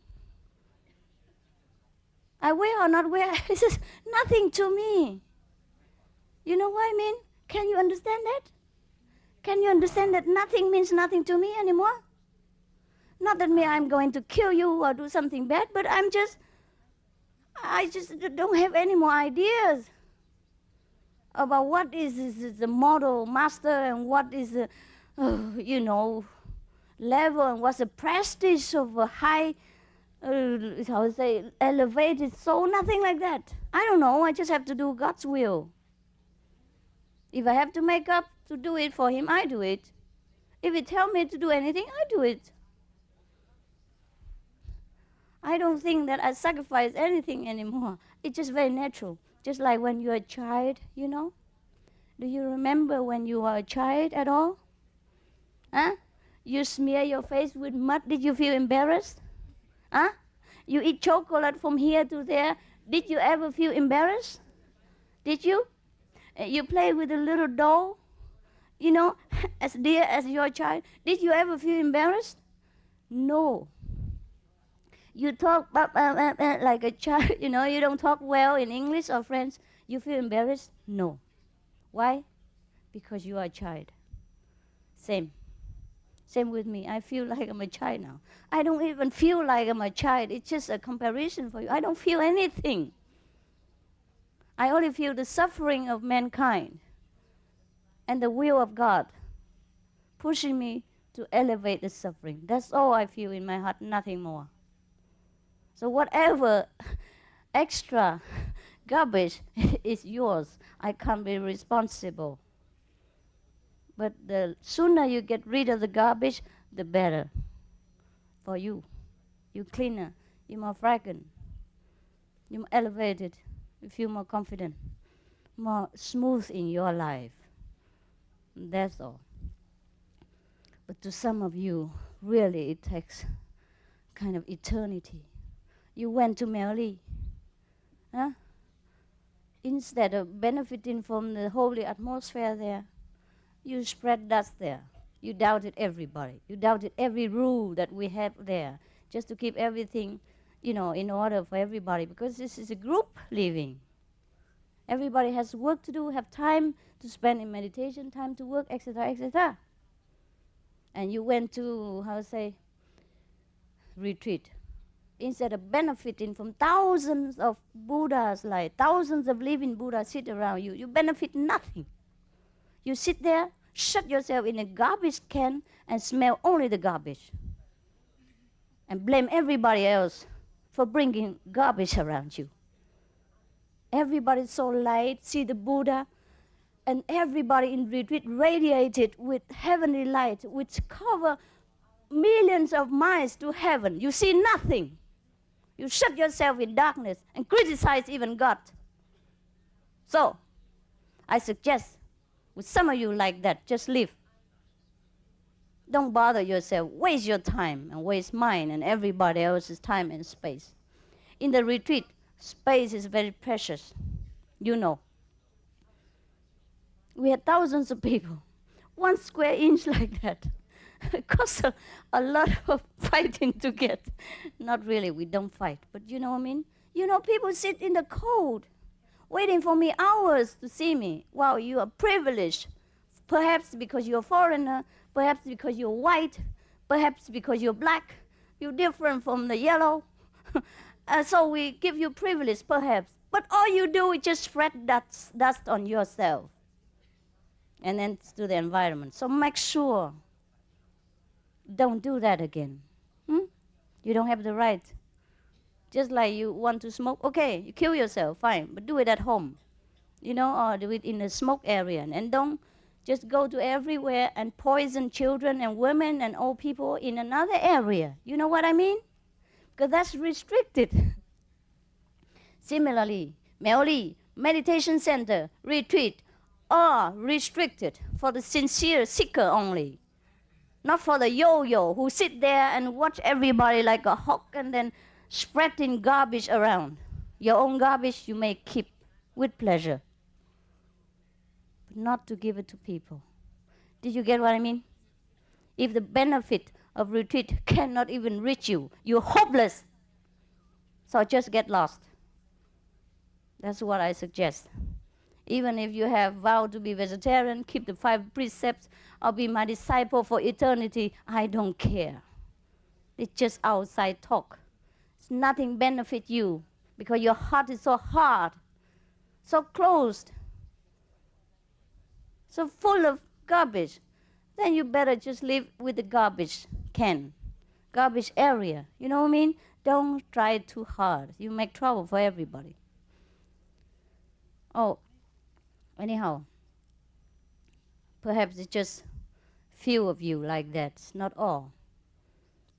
I wear or not wear, it's just nothing to me. You know what I mean? Can you understand that? Can you understand that nothing means nothing to me anymore? Not that I'm going to kill you or do something bad, but I just don't have any more ideas about what is the model master and what is the, level and what's the prestige of a high, elevated soul, nothing like that. I don't know, I just have to do God's will. If I have to make up to do it for him, I do it. If he tells me to do anything, I do it. I don't think that I sacrifice anything anymore. It's just very natural. Just like when you're a child, Do you remember when you were a child at all? Huh? You smear your face with mud. Did you feel embarrassed? Huh? You eat chocolate from here to there. Did you ever feel embarrassed? Did you? You play with a little doll, as dear as your child. Did you ever feel embarrassed? No. You talk like a child, you don't talk well in English or French. You feel embarrassed? No. Why? Because you are a child. Same with me. I feel like I'm a child now. I don't even feel like I'm a child. It's just a comparison for you. I don't feel anything. I only feel the suffering of mankind and the will of God pushing me to elevate the suffering. That's all I feel in my heart, nothing more. So whatever extra garbage is yours, I can't be responsible. But the sooner you get rid of the garbage, the better for you. You're cleaner, you're more fragrant, you're more elevated, you feel more confident, more smooth in your life. That's all. But to some of you, really it takes kind of eternity. You went to Mary, huh? Instead of benefiting from the holy atmosphere there, you spread dust there. You doubted everybody. You doubted every rule that we have there, just to keep everything, in order for everybody, because this is a group living. Everybody has work to do, have time to spend in meditation, time to work, etc., etc. And you went to, retreat. Instead of benefiting from thousands of Buddhas, like thousands of living Buddhas sit around you, you benefit nothing. You sit there, shut yourself in a garbage can and smell only the garbage. And blame everybody else for bringing garbage around you. Everybody's so light, see the Buddha, and everybody in retreat radiated with heavenly light, which cover millions of miles to heaven. You see nothing. You shut yourself in darkness and criticize even God. So, I suggest, with some of you like that, just leave. Don't bother yourself. Waste your time and waste mine and everybody else's time and space. In the retreat, space is very precious. You know. We had thousands of people. 1 square inch like that. It costs a lot of fighting to get. Not really, we don't fight. But you know what I mean? You know, people sit in the cold, waiting for me hours to see me. Wow, you are privileged. Perhaps because you're a foreigner, perhaps because you're white, perhaps because you're black. You're different from the yellow. So we give you privilege, perhaps. But all you do is just spread dust on yourself and then to the environment. So make sure, don't do that again. You don't have the right. Just like you want to smoke, okay, you kill yourself, fine, but do it at home, or do it in a smoke area. And don't just go to everywhere and poison children and women and old people in another area. You know what I mean? Because that's restricted. Similarly, Meoli, meditation center, retreat, are restricted for the sincere seeker only. Not for the yo-yo who sit there and watch everybody like a hawk and then spreading garbage around. Your own garbage you may keep with pleasure, but not to give it to people. Did you get what I mean? If the benefit of retreat cannot even reach you, you're hopeless. So just get lost. That's what I suggest. Even if you have vowed to be vegetarian, keep the 5 precepts, or be my disciple for eternity, I don't care. It's just outside talk. It's nothing benefit you because your heart is so hard, so closed, so full of garbage. Then you better just live with the garbage can, garbage area. You know what I mean? Don't try too hard. You make trouble for everybody. Oh, anyhow, perhaps it's just few of you like that, not all.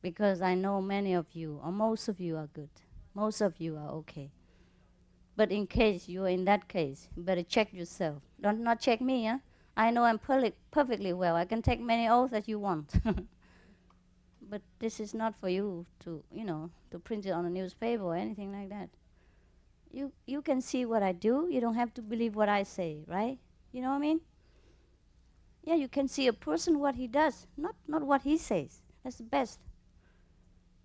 Because I know many of you, or most of you are good. Most of you are okay. But in case you're in that case, you better check yourself. Don't not check me, huh? I know I'm perfectly well. I can take many oaths that you want. But this is not for you to, to print it on a newspaper or anything like that. You can see what I do. You don't have to believe what I say, right? You know what I mean? Yeah, you can see a person what he does, not what he says. That's the best.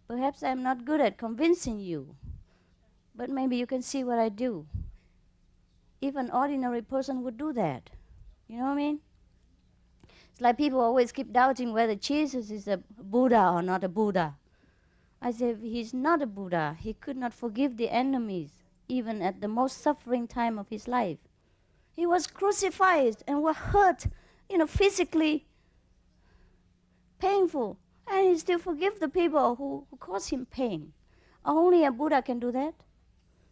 Perhaps I'm not good at convincing you, but maybe you can see what I do. If an ordinary person would do that, you know what I mean? It's like people always keep doubting whether Jesus is a Buddha or not a Buddha. I say, if he's not a Buddha, he could not forgive the enemies, even at the most suffering time of his life. He was crucified and was hurt, physically painful. And he still forgive the people who caused him pain. Only a Buddha can do that.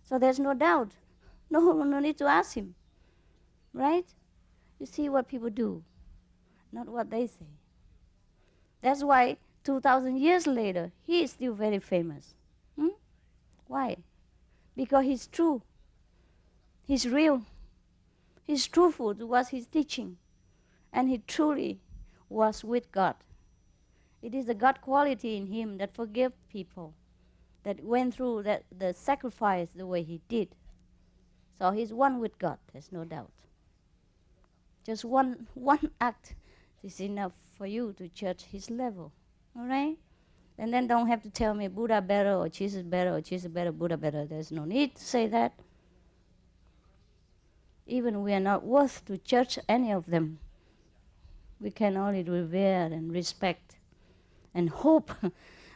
So there's no doubt. No need to ask him. Right? You see what people do, not what they say. That's why 2,000 years later, he is still very famous. Why? Because he's true. He's real. He's truthful to what he's teaching. And he truly was with God. It is the God quality in him that forgave people, that went through the sacrifice the way he did. So he's one with God, there's no doubt. Just one act is enough for you to judge his level, all right? And then don't have to tell me Buddha better or Jesus better or Jesus better, Buddha better. There's no need to say that. Even we are not worth to judge any of them. We can only revere and respect and hope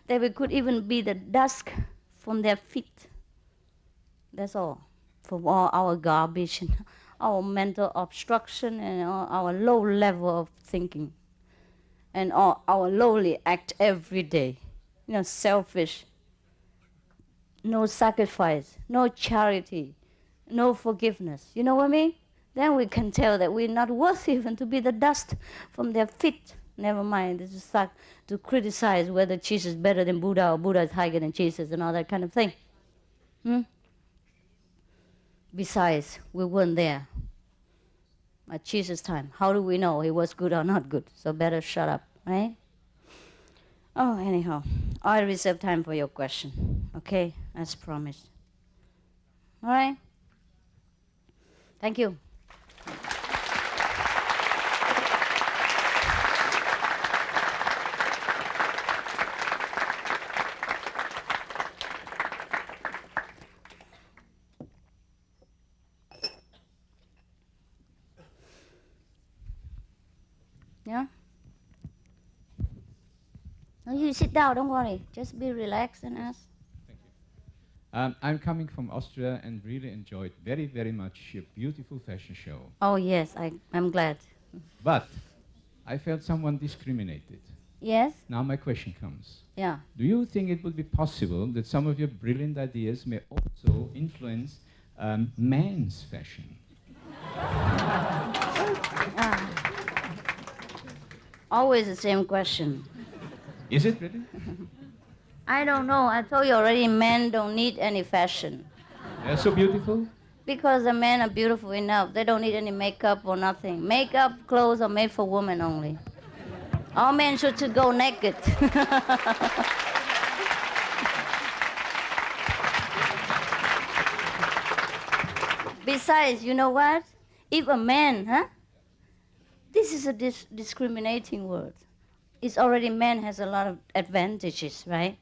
that we could even be the dust from their feet. That's all. From all our garbage and our mental obstruction and our low level of thinking and our lowly act every day. Selfish, no sacrifice, no charity, no forgiveness. You know what I mean? Then we can tell that we're not worth even to be the dust from their feet. Never mind, this is start to criticize whether Jesus is better than Buddha or Buddha is higher than Jesus and all that kind of thing. Besides, we weren't there at Jesus' time. How do we know he was good or not good? So better shut up, right? Oh, anyhow, I reserve time for your question, okay, as promised. All right? Thank you. Yeah? No, you sit down, don't worry. Just be relaxed and ask. Thank you. I'm coming from Austria and really enjoyed very, very much your beautiful fashion show. Oh, yes, I'm glad. But I felt someone discriminated. Yes? Now my question comes. Yeah. Do you think it would be possible that some of your brilliant ideas may also influence men's fashion? Always the same question. Is it really? I don't know. I told you already, men don't need any fashion. They're so beautiful. Because the men are beautiful enough. They don't need any makeup or nothing. Makeup, clothes are made for women only. All men should go naked. Besides, you know what? If a man, this is a discriminating word. It's already man has a lot of advantages, right?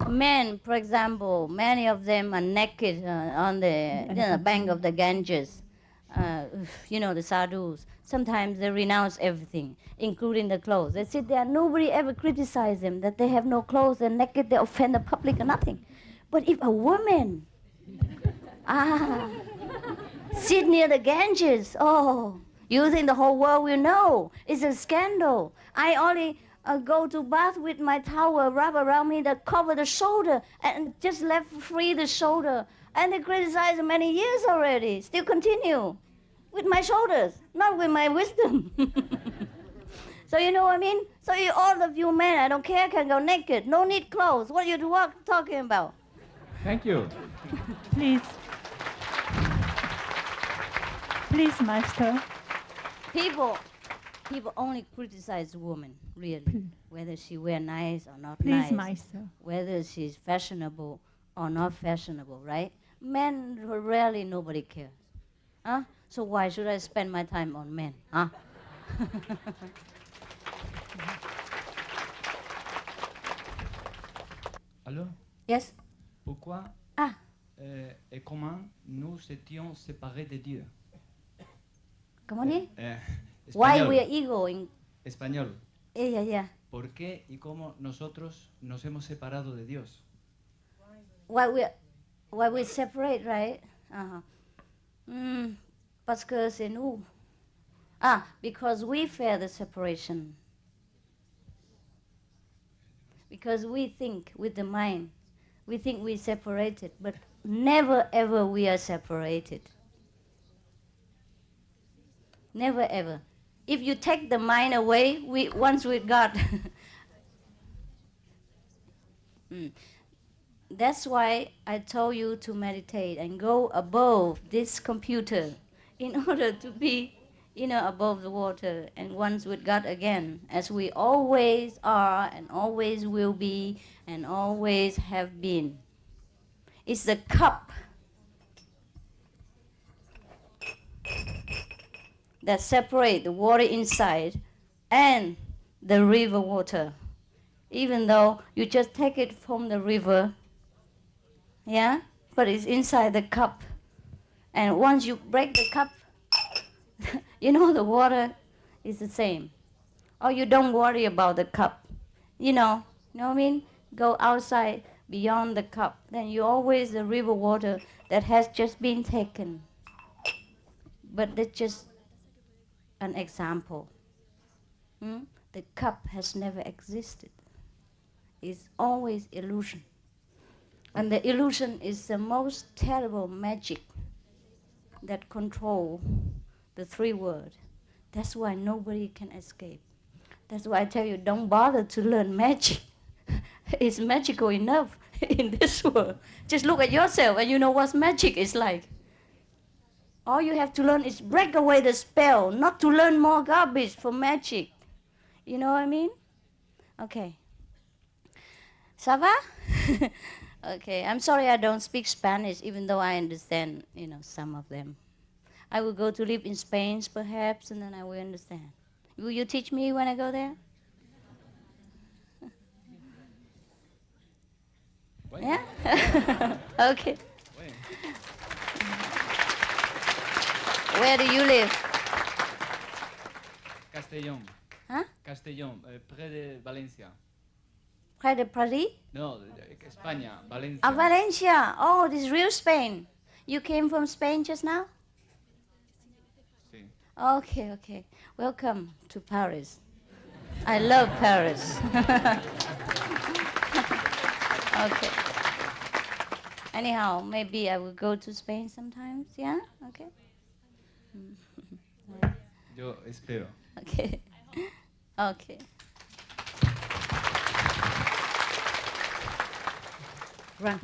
Men, for example, many of them are naked on the bank of the Ganges. The sadhus. Sometimes they renounce everything, including the clothes. They sit there, nobody ever criticizes them that they have no clothes, they're naked, they offend the public or nothing. But if a woman sit near the Ganges, you think the whole world will know. It's a scandal. I only go to bath with my towel wrapped around me that cover the shoulder and just left free the shoulder. And they criticize many years already. Still continue with my shoulders, not with my wisdom. So you know what I mean? So all of you men, I don't care, can go naked. No need clothes. What are you talking about? Thank you. Please. Please, Master. People only criticize women, really. Whether she wear nice or not Please, nice. Master. Whether she's fashionable or not fashionable, right? Men, rarely nobody cares. So why should I spend my time on men? Alors, Yes? pourquoi et comment nous étions séparés de Dieu? Come on in. Why Español. we are ego in... Español. Yeah. ¿Por qué y cómo nosotros nos hemos separado de Dios? Why we separate, right? Parce que c'est nous. Because we fear the separation. Because we think with the mind. We think we're separated, but never ever we are separated. Never ever. If you take the mind away, once with God. That's why I told you to meditate and go above this computer in order to be, above the water and once with God again, as we always are and always will be and always have been. It's the cup that separate the water inside and the river water. Even though you just take it from the river, but it's inside the cup. And once you break the cup, the water is the same. Or you don't worry about the cup. You know what I mean? Go outside beyond the cup. Then you always the river water that has just been taken But that's just an example. The cup has never existed. It's always illusion. And the illusion is the most terrible magic that control the three words. That's why nobody can escape. That's why I tell you, don't bother to learn magic. It's magical enough in this world. Just look at yourself and you know what magic is like. All you have to learn is break away the spell, not to learn more garbage for magic. You know what I mean? Okay. Ça va? Okay, I'm sorry I don't speak Spanish, even though I understand, some of them. I will go to live in Spain, perhaps, and then I will understand. Will you teach me when I go there? Ouais. Yeah? Okay. Ouais. Where do you live? Castellón. Huh? Castellón, près de Valencia. Près de Paris? No, España, Valencia. Ah, Valencia. Oh, this is real Spain. You came from Spain just now? Sí. Okay, okay. Welcome to Paris. I love Paris. Okay. Anyhow, maybe I will go to Spain sometimes, yeah? Okay? Yo espero. Okay. Okay. Run.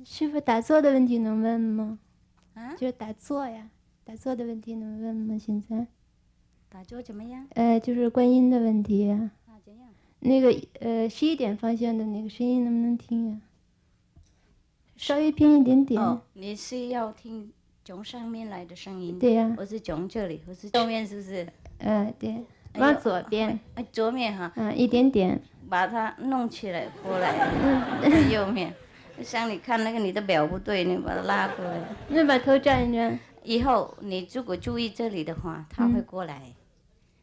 师傅，打坐的问题能问吗？啊？就是打坐呀，打坐的问题能问吗？现在？打坐怎么样？就是观音的问题呀。啊，怎样？那个11点方向的那个声音能不能听呀？稍微偏一点点。哦，你是要听从上面来的声音？对呀。我是从这里，我是右面，是不是？对，往左边。左面哈。一点点。把它弄起来过来，右面。像你看那个你的表不对，你把它拉过来。那把头转一转。以后你如果注意这里的话，它会过来。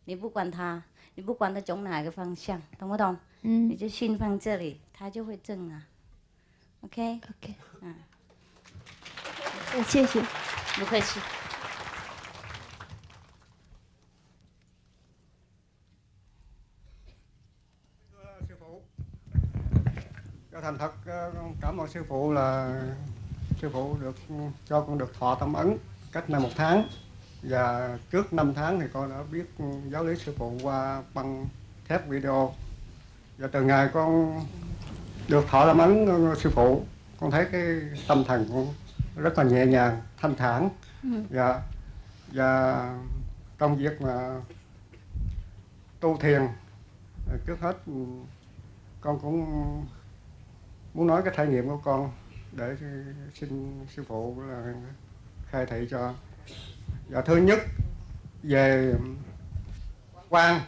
你不管它从哪个方向，懂不懂？你就心放这里，它就会正啊。OK。OK。谢谢。不客气。Thành thật cảm ơn sư phụ là sư phụ được cho con được thọ tâm ấn cách nay 1 tháng, và trước 5 tháng thì con đã biết giáo lý sư phụ qua băng thép video, và từ ngày con được thọ tâm ấn sư phụ, con thấy cái tâm thần con rất là nhẹ nhàng, thanh thản, và công việc mà tu thiền trước hết con cũng muốn nói cái trải nghiệm của con để xin sư phụ là khai thị cho. Và thứ nhất về quán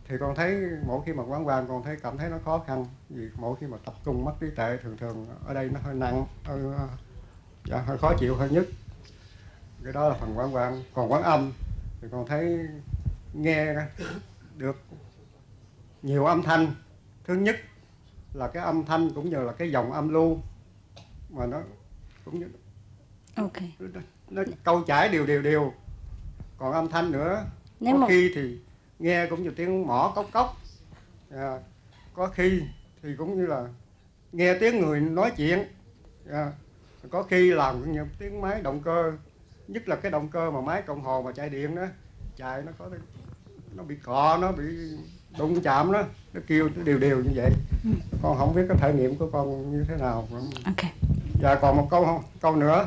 thì con thấy mỗi khi mà quán quan con thấy cảm thấy nó khó khăn, vì mỗi khi mà tập trung mất trí tuệ thường ở đây nó hơi nặng, hơi khó chịu hơi nhất. Cái đó là phần quán quan. Còn quán âm thì con thấy nghe được nhiều âm thanh. Thứ nhất là cái âm thanh cũng như là cái dòng âm lưu mà nó cũng như nó câu chảy đều. Còn âm thanh nữa, có khi thì nghe cũng như tiếng mõ cốc cốc, có khi thì cũng như là nghe tiếng người nói chuyện, có khi làm cũng như tiếng máy động cơ, nhất là cái động cơ mà máy cộng hồ mà chạy điện đó, chạy nó bị cọ, nó bị đụng chạm đó, nó kêu đều như vậy. Con không biết cái trải nghiệm của con như thế nào. Okay. Và còn một câu nữa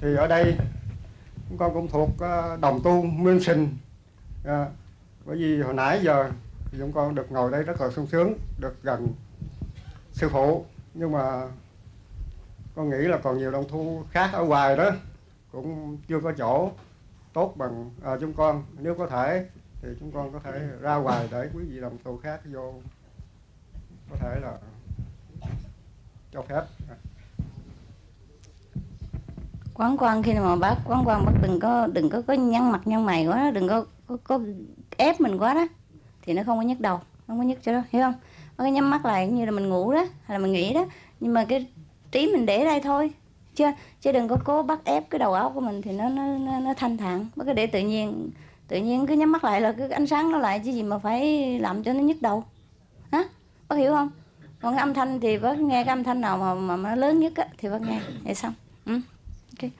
thì ở đây con cũng thuộc đồng tu Minh Sinh, bởi vì hồi nãy giờ thì chúng con được ngồi đây rất là sung sướng, được gần sư phụ, nhưng mà con nghĩ là còn nhiều đồng tu khác ở ngoài đó cũng chưa có chỗ tốt bằng chúng con. Nếu có thể thì chúng con có thể ra ngoài để quý vị đồng tu khác vô có thể là cho phép. Quán quan khi mà bác quán quan bác đừng có nhăn mặt nhăn mày quá, đừng có ép mình quá đó, thì nó không có nhức đầu, không có nhức cho đó, hiểu không? Nó cái nhắm mắt lại như là mình ngủ đó hay là mình nghĩ đó, nhưng mà cái trí mình để đây thôi, chứ đừng có cố bắt ép cái đầu óc của mình thì nó thanh thản. Bất cứ để tự nhiên cứ nhắm mắt lại là cứ ánh sáng nó lại, chứ gì mà phải làm cho nó nhức đầu. Hả? Bác hiểu không? Còn cái âm thanh thì bác nghe cái âm thanh nào mà nó lớn nhất á, thì bác nghe. Vậy xong. Ok.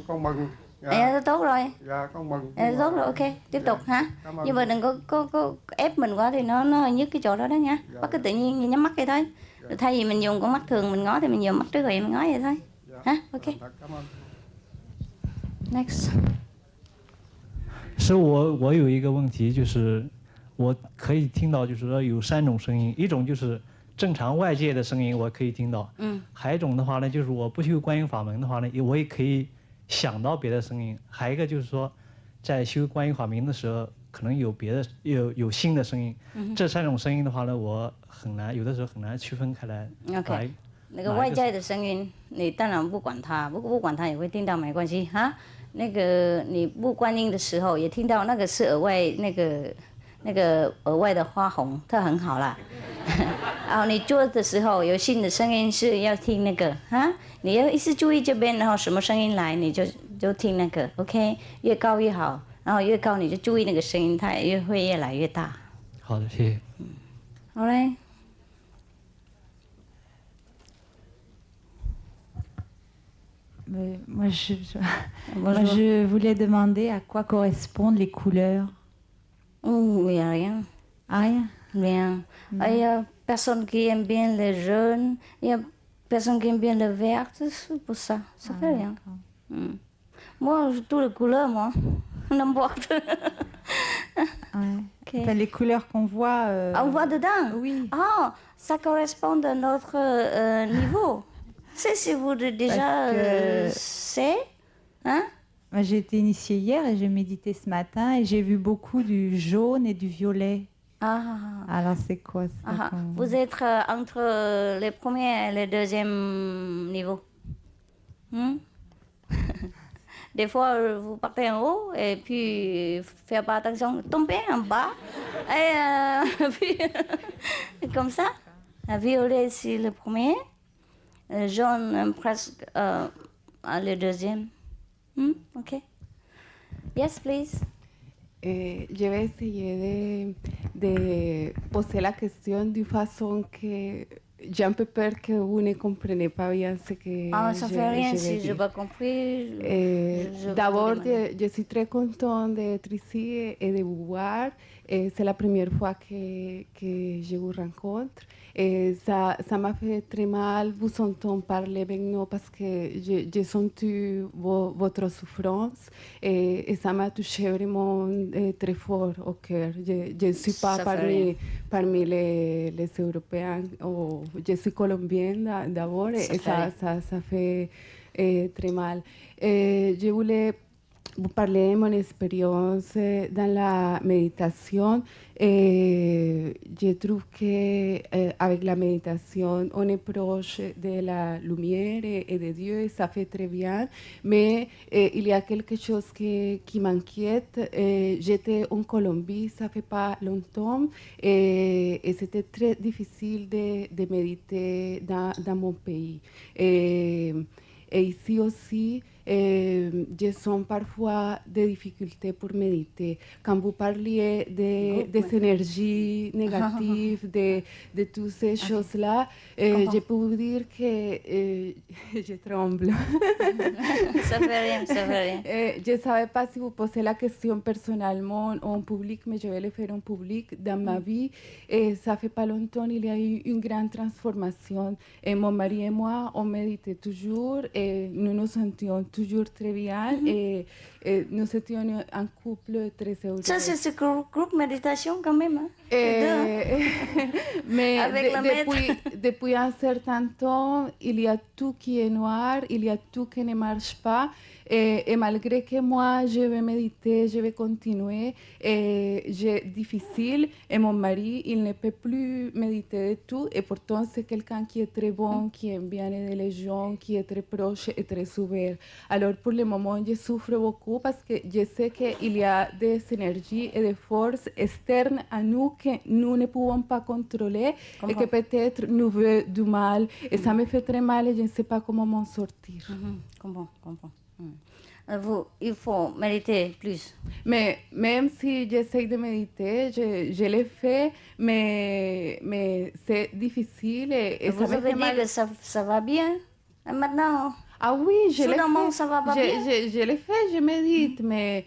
Con mừng. Dạ, tốt rồi. Dạ, con mừng. Tốt rồi, ok. Tiếp tục hả? Nhưng mà đừng có ép mình quá thì nó hơi nhức cái chỗ đó đó nha. Bác cứ tự nhiên nhắm mắt vậy thôi. Rồi thay vì mình dùng con mắt thường mình ngó thì mình dùng mắt trước rồi mình ngó vậy thôi. Hả? Ok. Cảm ơn. Next. 是我有一个问题，就是我可以听到，就是说有3种声音，一种就是正常外界的声音，我可以听到。还有一种的话呢，就是我不修观音法门的话呢，我也可以想到别的声音。还有一个就是说，在修观音法门的时候，可能有别的有新的声音。这3种声音的话呢，我有的时候很难区分开来。OK。那个外在的声音，你当然不管它，不管它也会听到，没关系哈。那个你不观音的时候也听到，那个是额外那个额外的花红，它很好啦。然后你做的时候有新的声音是要听那个哈，你要一直注意这边，然后什么声音来你就听那个 ，OK， 越高越好，然后越高你就注意那个声音，它也会越来越大。好的，谢谢。好嘞。Moi, je voulais demander à quoi correspondent les couleurs. Rien. Ah, rien. Rien. Il y a personne qui aime bien le jaune, il y a personne qui aime bien le vert, c'est pour ça. Ça fait rien. Moi, toutes les couleurs, moi. N'importe. Okay. Enfin, les couleurs qu'on voit. On voit dedans? Oui. Ah, ça correspond à notre niveau. C'est si vous déjà c'est, hein? J'ai été initiée hier et j'ai médité ce matin et j'ai vu beaucoup du jaune et du violet. Alors c'est quoi ça? Vous êtes entre le premier et le deuxième niveau. Des fois, vous partez en haut et puis faire pas attention, tomber en bas. Et puis, comme ça. Violet, c'est le premier. Jaune, presque le deuxième. Ok. Yes, please. Je vais essayer de poser la question d'une façon que j'ai un peu peur que vous ne compreniez pas bien ce que ça fait rien si je n'ai pas compris. D'abord, je suis très contente d'être ici et de vous voir. C'est la première fois que je vous rencontre. Et ça m'a fait très mal vous entendre parler maintenant parce que j'ai senti votre souffrance et ça m'a touché vraiment très fort au cœur. Je ne suis pas parmi les Européens, je suis colombienne d'abord et ça fait très mal. Je voulais vous parler de mon expérience dans la méditation. Je trouve qu'avec la méditation, on est proche de la lumière et de Dieu, et ça fait très bien. Mais il y a quelque chose qui m'inquiète. J'étais en Colombie, ça fait pas longtemps, et c'était très difficile de méditer dans mon pays. Et ici aussi, je sens parfois des difficultés pour méditer. Quand vous parliez des énergies négatives, de toutes ces choses-là, je peux vous dire que je tremble. Ça fait rien, ça fait rien. Je ne savais pas si vous posez la question personnellement en public, mais je vais le faire en public. Dans ma vie, et ça fait pas longtemps, il y a eu une grande transformation. Et mon mari et moi, on méditait toujours et nous nous sentions toujours très bien et nous étions un couple très heureux. Ça, c'est groupe méditation quand même. Hein? Mais depuis un certain temps, il y a tout qui est noir, il y a tout qui ne marche pas. Et malgré que moi, je vais méditer, je vais continuer, c'est difficile. Et mon mari, il ne peut plus méditer du tout. Et pourtant, c'est quelqu'un qui est très bon, qui aime bien aider les gens, qui est très proche et très ouvert. Alors pour le moment, je souffre beaucoup parce que je sais qu'il y a des énergies et des forces externes à nous que nous ne pouvons pas contrôler et que peut-être nous veulent du mal. Et ça me fait très mal et je ne sais pas comment m'en sortir. Comprends. Il faut méditer plus. Mais même si j'essaie de méditer, je le fais, mais c'est difficile et ça Vous me avez fait dit mal. que ça va bien. Et maintenant, Ah oui, je le soudainement, fais. ça va pas bien. Je le fais, je médite, mais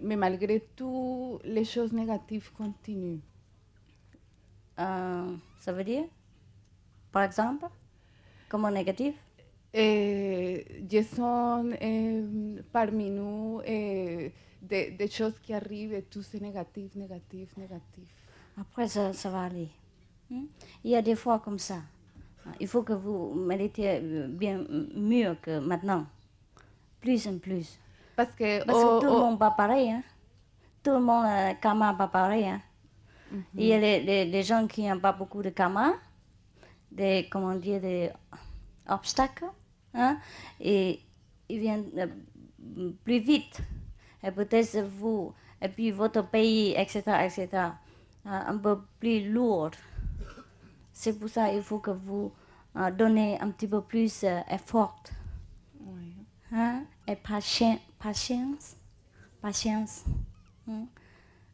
malgré tout, les choses négatives continuent. Ça veut dire, par exemple, comment négatif? Je sens parmi nous des choses qui arrivent et tout c'est négatif. Après, ça va aller. Il y a des fois comme ça. Il faut que vous méditez bien mieux que maintenant. Plus en plus. Parce que Tout le monde pas pareil. Hein? Tout le monde karma pas pareil. Hein? Il y a les gens qui n'ont pas beaucoup de karma, des obstacles, hein? Et ils viennent plus vite. Et peut-être vous, et puis votre pays, etc., un peu plus lourd. C'est pour ça qu'il faut que vous donnez un petit peu plus d'effort. Oui. Hein? Et patience. Hein?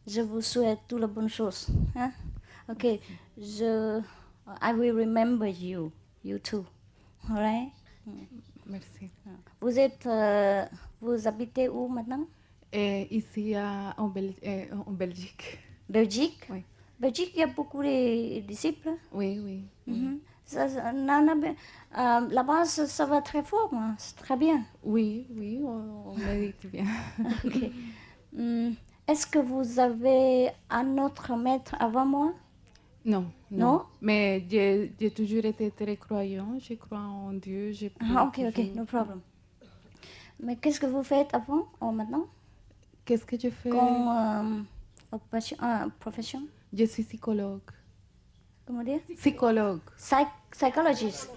Je vous souhaite toutes les bonnes choses. Hein? Ok, I will remember you too. All right? Merci. Vous habitez où maintenant? Ici en Belgique. Belgique? Oui. Belgique, il y a beaucoup de disciples. Oui. Là-bas, ça va très fort, hein. C'est très bien. Oui, on médite bien. Ok. Est-ce que vous avez un autre maître avant moi? Non. Mais j'ai toujours été très croyant. Je crois en Dieu. Ok, no problem. Mais qu'est-ce que vous faites avant ou maintenant? Qu'est-ce que je fais? Comme profession? Je suis psychologue. Comment dire? Psychologue. Psychologist.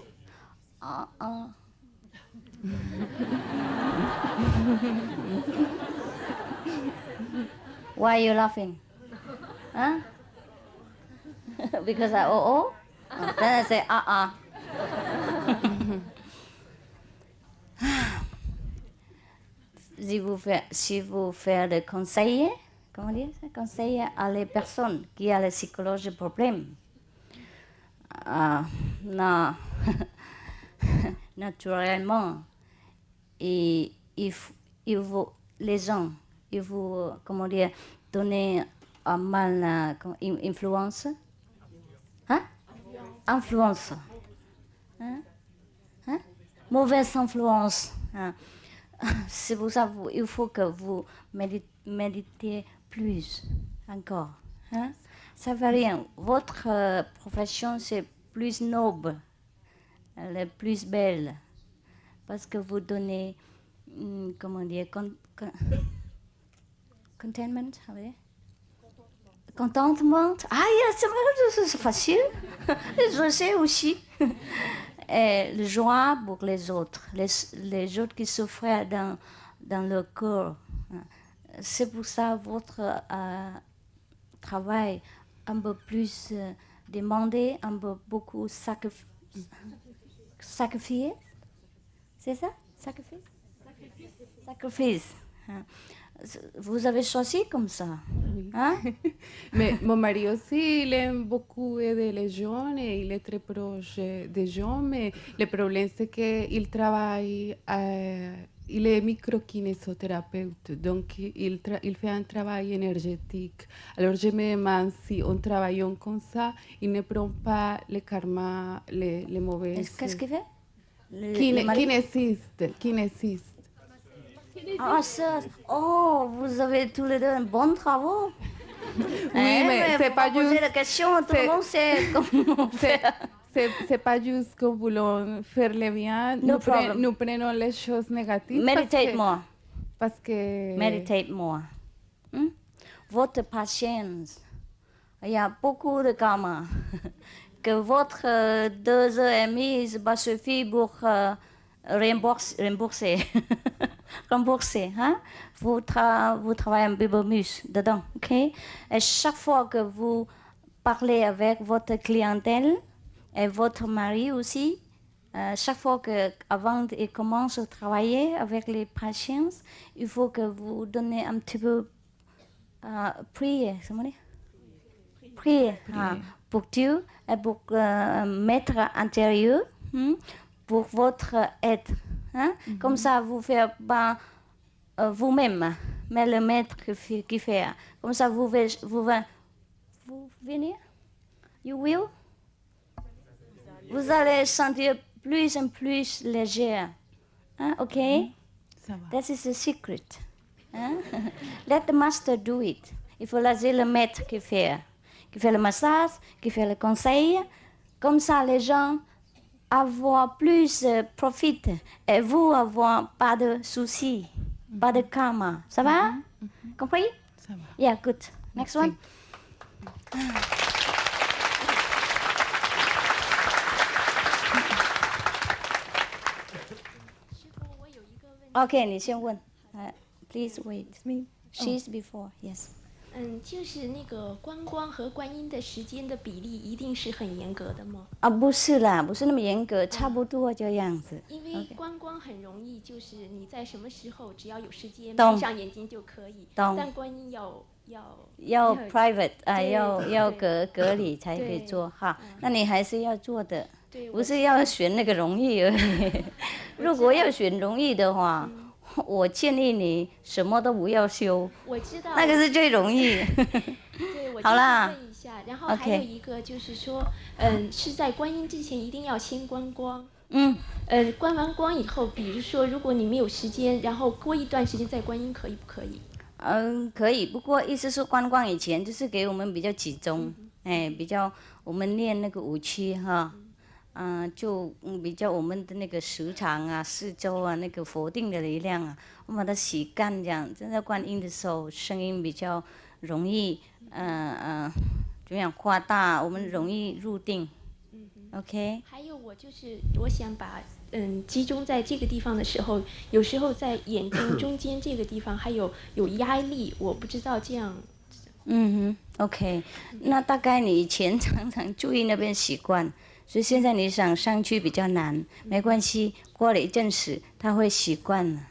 Why are you laughing? Huh? Because I then I say Si vous faites des conseils, comment dire ça? Conseiller à les personnes qui ont les psychologiques problèmes. Non, naturellement, et il faut les gens, il faut comment dire donner un mal influence, hein? Influence, hein? Mauvaise influence. Hein? C'est pour ça il faut que vous méditez plus encore. Hein? Ça ne veut rien. Votre profession, c'est plus noble, elle est plus belle. Parce que vous donnez, comment dire, contentement, contentement. Ah, c'est facile. Je sais aussi. Et le joie pour les autres qui souffrent dans leur corps. C'est pour ça votre travail un peu plus demandé, un peu beaucoup sacrifié. C'est ça? Sacrifice. Vous avez choisi comme ça. Oui. Hein? Mais mon mari aussi, il aime beaucoup aider les gens et il est très proche des gens, mais le problème c'est qu'il travaille, il est microkinésothérapeute, donc il fait un travail énergétique. Alors je me demande si en travaillant comme ça, il ne prend pas le karma, les mauvais. Qu'est-ce qu'il fait? Kinésiste. Ah, ça. Oh, vous avez tous les deux un bon travail. Oui, mais c'est pas juste. Poser la question, tout le monde sait comment faire. C'est pas juste que voulons faire le bien. No problem. Nous prenons les choses négatives. Meditate more. Parce que. Meditate more. Votre patience. Il y a beaucoup de karma. Que votre 2 heures et demie va suffire pour rembourser. Rembourser, hein? Vous travaillez un peu bonus dedans, ok? Et chaque fois que vous parlez avec votre clientèle et votre mari aussi, chaque fois qu'avant il commence à travailler avec les patients, il faut que vous donnez un petit peu prier, prier pour Dieu et pour mettre intérieur pour votre être. Hein? Comme ça, vous faites pas vous-même, mais le maître qui fait. Comme ça, vous venez, you will. Vous allez sentir plus en plus léger. Hein? OK? Ça va. That is the secret. Hein? Let the master do it. Il faut laisser le maître qui fait le massage, qui fait le conseil. Comme ça, les gens avoir plus profit et vous avoir pas de soucis, pas de karma. Ça va? Compris? Ça va. Yeah, good. Next one. OK， 你先问。Please wait. She's before. Yes. 就是那个观光和观音的时间的比例一定是很严格的吗？不是啦，不是那么严格，差不多这样子。因为观光很容易，就是你在什么时候只要有时间懂闭上眼睛就可以。懂但观音要 private 对要对隔离才可以做哈。那你还是要做的，对不是要选那个容易而已。如果要选容易的话，我建议你什么都不要修，我知道那个是最容易。对，我好啦就是问一下，然后还有一个就是说，是在观音之前一定要先观光。观完光以后，比如说如果你没有时间，然后过一段时间再观音，可以不可以？可以，不过意思是观光以前就是给我们比较集中，比较我们练那个武器哈。就比较我们的那个时长啊、四周啊、那个否定的力量啊，我们把它洗干这样。正在观音的时候，声音比较容易，怎么样扩大，我们容易入定。OK。还有我想把集中在这个地方的时候，有时候在眼睛中间这个地方还有压力，我不知道这样。OK， 那大概你以前常常注意那边习惯。所以现在你想上去比较难，没关系，过了一阵子他会习惯了。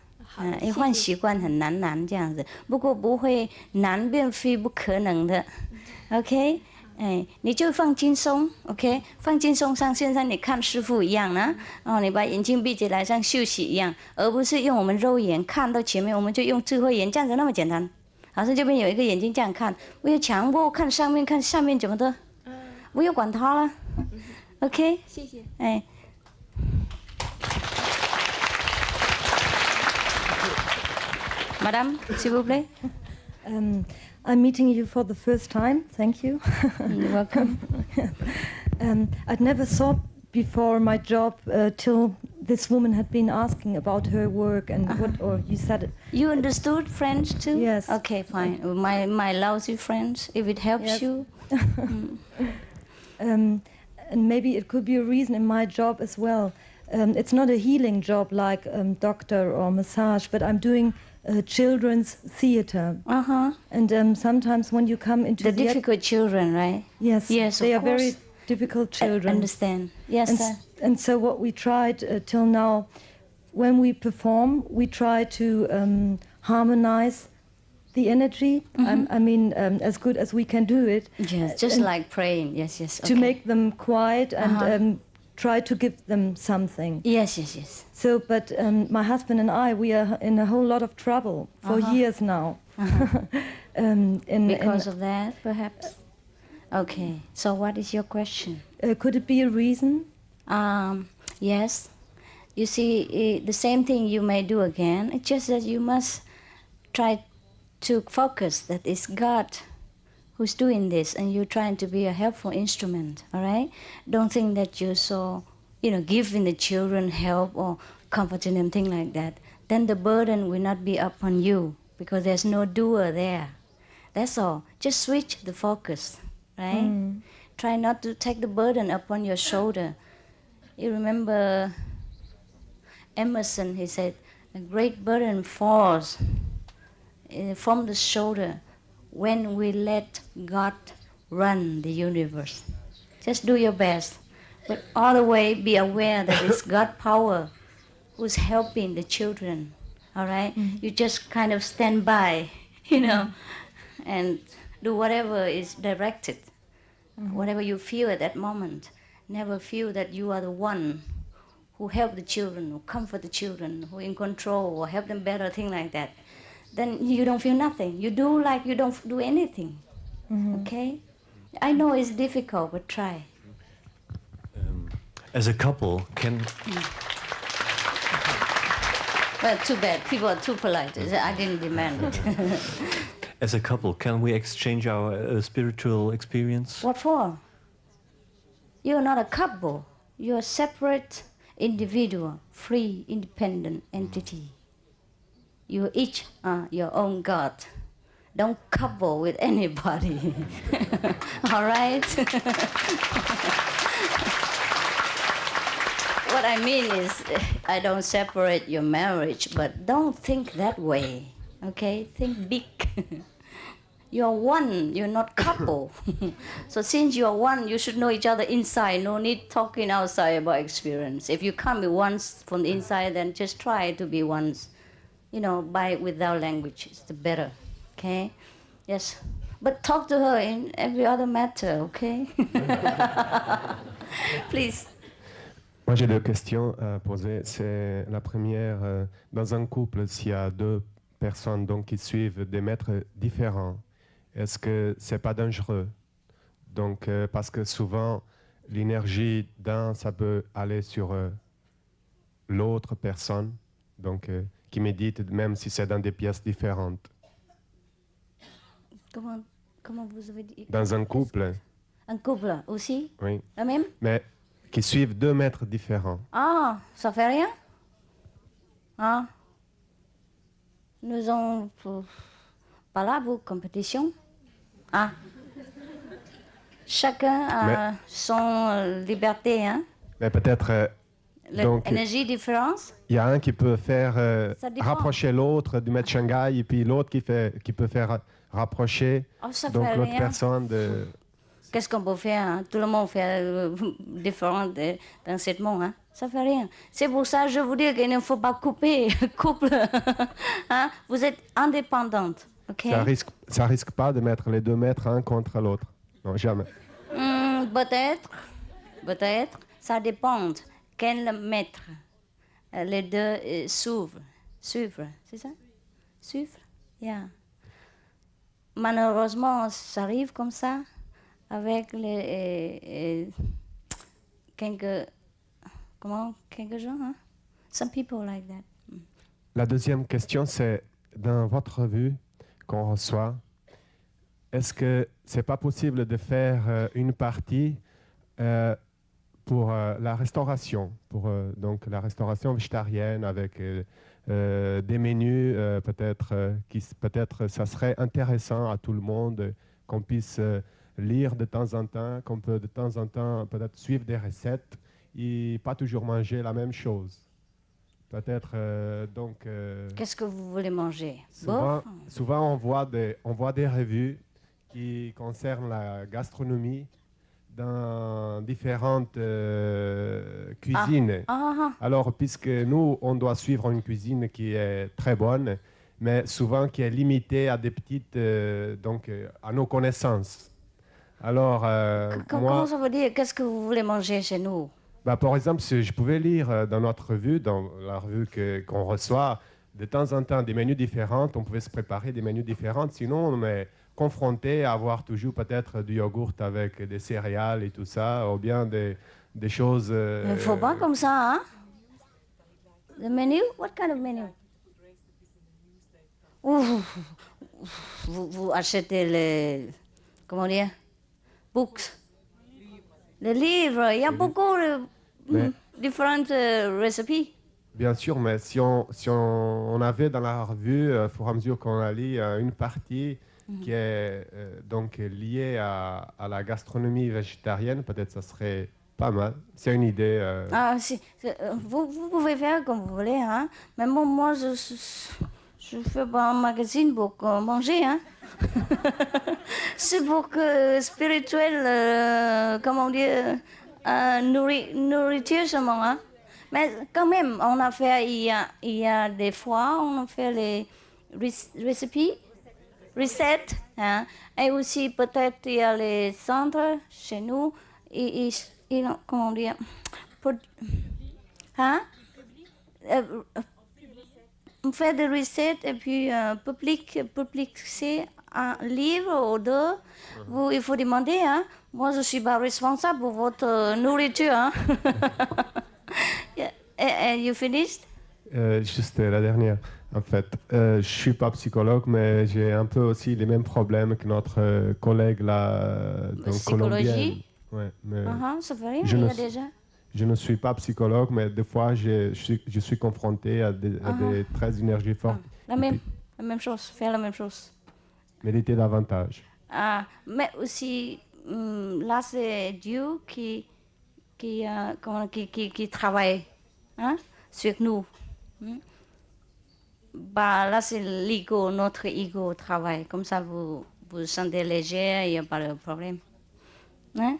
一换习惯很难这样子，不过不会难变非不可能的。OK， 你就放轻松 ，OK， 放轻松，像现在你看师父一样呢，你把眼睛闭起来像休息一样，而不是用我们肉眼看到前面，我们就用智慧眼这样子那么简单。好像这边有一个眼睛这样看，不要强迫看上面看下面怎么的，不要管它了。OK， 谢谢。Madame, s'il vous plaît. I'm meeting you for the first time. Thank you. You're welcome. I'd never thought before my job till this woman had been asking about her work and or you said it. You understood French too? Yes. Okay, fine. My lousy French, if it helps you. And maybe it could be a reason in my job as well. It's not a healing job like doctor or massage, but I'm doing children's theater. And sometimes when you come into the difficult children, right? Yes. Yes, they of are course. very difficult children. I understand. Yes. And so what we tried till now, when we perform, we try to harmonize the energy. I mean, as good as we can do it. Yes, just like praying. Yes. To make them quiet and try to give them something. Yes. So, but my husband and I, we are in a whole lot of trouble for years now. Because of that, perhaps? Okay, so what is your question? Could it be a reason? Yes. You see, the same thing you may do again. It's just that you must try to focus that it's God who's doing this and you're trying to be a helpful instrument, all right? Don't think that you're so, giving the children help or comforting them, things like that. Then the burden will not be upon you because there's no doer there. That's all. Just switch the focus, right? Try not to take the burden upon your shoulder. You remember Emerson, he said, a great burden falls from the shoulder when we let God run the universe. Just do your best, but all the way be aware that it's God power who's helping the children, all right? You just kind of stand by, you know, and do whatever is directed, whatever you feel at that moment. Never feel that you are the one who help the children, who comfort the children, who in control, or help them better, thing like that. Then you don't feel nothing. You do like you don't do anything, okay? I know it's difficult, but try. As a couple, can... Well, too bad. People are too polite. I didn't demand it. As a couple, can we exchange our spiritual experience? What for? You're not a couple. You're a separate individual, free, independent entity. You each are your own God. Don't couple with anybody. All right? What I mean is, I don't separate your marriage, but don't think that way, okay? Think big. You're one, you're not couple. So since you're one, you should know each other inside. No need talking outside about experience. If you can't be once from the inside, then just try to be once. You know, without language, it's the better, okay? Yes, but talk to her in every other matter, okay? Please. Moi, j'ai deux questions à poser. C'est la première, dans un couple, s'il y a deux personnes donc, qui suivent des maîtres différents, est-ce que c'est pas dangereux? Donc, parce que souvent, l'énergie d'un, ça peut aller sur l'autre personne, donc qui médite, même si c'est dans des pièces différentes. Comment vous avez dit? Dans un couple. Un couple aussi? Oui. La même? Mais qui suivent deux maîtres différents. Ah, ça fait rien? Ah. Nous avons pas là pour compétition. Ah. Chacun a son liberté, hein? Mais peut-être. L'énergie différence? Il y a un qui peut faire rapprocher l'autre du maître Shanghai et puis l'autre qui peut faire rapprocher donc l'autre personne de... Qu'est-ce qu'on peut faire? Hein? Tout le monde fait différent dans ce monde. Hein? Ça fait rien. C'est pour ça que je vous dis qu'il ne faut pas couper couple. Hein? Vous êtes indépendante. Okay? Ça risque pas de mettre les deux maîtres un contre l'autre. Non, jamais. Peut-être. Ça dépend. Quel maître? Les deux suivre, c'est ça? Suivre? Yeah. Malheureusement, ça arrive comme ça avec quelques gens. Hein? Some people like that. La deuxième question, c'est dans votre revue qu'on reçoit, est-ce que c'est pas possible de faire une partie pour la restauration, pour donc la restauration végétarienne avec des menus peut-être ça serait intéressant à tout le monde qu'on puisse lire de temps en temps, qu'on peut de temps en temps peut-être suivre des recettes et pas toujours manger la même chose. Peut-être donc. Qu'est-ce que vous voulez manger? Souvent on voit des revues qui concernent la gastronomie dans différentes cuisines. Alors, puisque nous, on doit suivre une cuisine qui est très bonne, mais souvent qui est limitée à des petites, à nos connaissances. Alors, comment ça veut dire? Qu'est-ce que vous voulez manger chez nous? Par exemple, si je pouvais lire dans notre revue, dans la revue qu'on reçoit, de temps en temps des menus différents, on pouvait se préparer des menus différents, sinon on est confronté à avoir toujours peut-être du yogourt avec des céréales et tout ça, ou bien des choses... Il ne faut pas comme ça, hein? Le menu? What kind of menu? Vous achetez les... Comment dire? Books. Les livres. Il y a beaucoup de différentes recettes. Bien sûr, mais si on avait dans la revue, au fur et à mesure qu'on a lu, une partie qui est donc liée à la gastronomie végétarienne, peut-être ça serait Pas mal. C'est une idée. Ah, si. Vous pouvez faire comme vous voulez, hein. Mais moi, je fais pas un magazine pour manger, hein. C'est pour que spirituel, comment dire, nourriture seulement, hein. Mais quand même, on a fait, il y a des fois, on a fait les recettes, hein. Et aussi, peut-être, il y a les centres chez nous, comment dire, hein? On fait des recettes et puis publier un livre ou deux. Il faut demander, hein? Moi, je ne suis pas responsable pour votre nourriture, hein? And you finished? Juste la dernière. En fait, je ne suis pas psychologue, mais j'ai un peu aussi les mêmes problèmes que notre collègue là, colombienne. Ouais, mais ça fait rien, il y a déjà. Je ne suis pas psychologue, mais des fois, je suis confronté à des très énergies fortes. La même chose, faire la même chose. Méditer davantage. Mais aussi, là, c'est Dieu qui travaille, hein, sur nous. Bah, là, c'est l'ego, notre ego travaille. Comme ça, vous vous sentez léger, il n'y a pas de problème. Hein?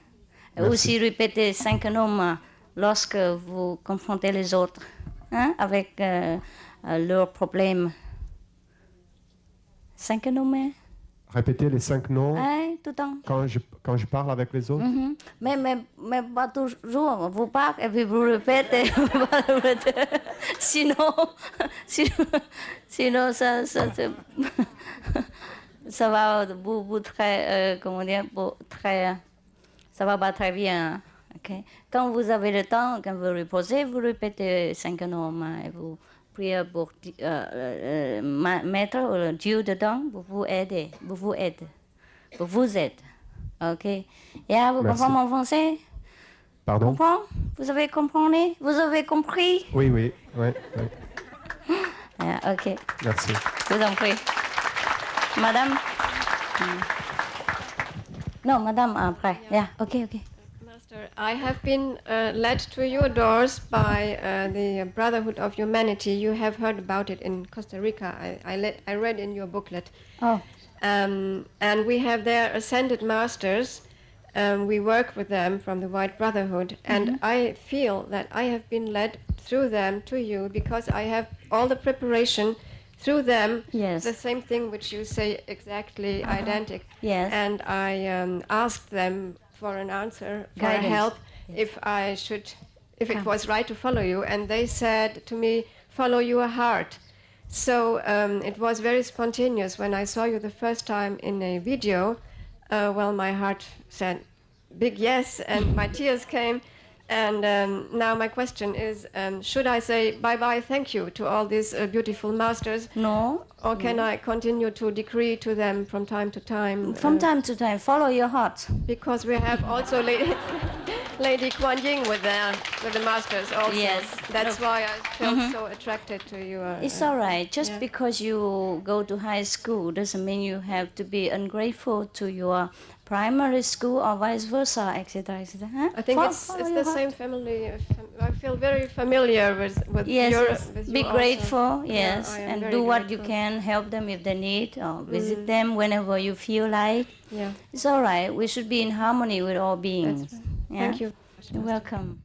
Et aussi, répétez 5 noms lorsque vous confrontez les autres, hein, avec leurs problèmes. 5 noms. Répétez les 5 noms tout le temps. Quand je parle avec les autres. Mais pas toujours. Vous parlez et puis vous répétez. sinon, ça va vous très, comment dire, ça va pas très bien. Okay? Quand vous avez le temps, quand vous reposez, vous répétez 5 noms et vous priez pour mettre Dieu dedans pour vous aider, pour vous aider. Ok. Et vous comprenez mon français? Pardon? Vous avez compris? Vous avez compris? Oui. Ok. Merci. Je vous en prie. Madame? Non, madame, après. Yeah, okay. Master, I have been led to your doors by the Brotherhood of Humanity. You have heard about it in Costa Rica. I read in your booklet. Oh. And we have their ascended masters. We work with them from the White Brotherhood. And I feel that I have been led through them to you because I have all the preparation through them. Yes. The same thing which you say exactly identical. Yes. And I asked them for an answer, for Guidance. help, if it was right to follow you. And they said to me, follow your heart. So it was very spontaneous. When I saw you the first time in a video, my heart said big yes, and my tears came. And now my question is, should I say bye-bye, thank you to all these beautiful masters? No. Or can I continue to decree to them from time to time? From time to time, follow your heart. Because we have also Lady Kuan Yin with the masters also. Yes. That's why I felt so attracted to you. It's all right. Just because you go to high school doesn't mean you have to be ungrateful to your primary school or vice versa, etc. Huh? I think it's the same family. I feel very familiar with yes, your. Yes. With be you grateful, also. yes, Yeah, and do what you can. Help them if they need, or visit them whenever you feel like. Yeah, it's all right. We should be in harmony with all beings. That's right. Yeah? Thank you. You're welcome.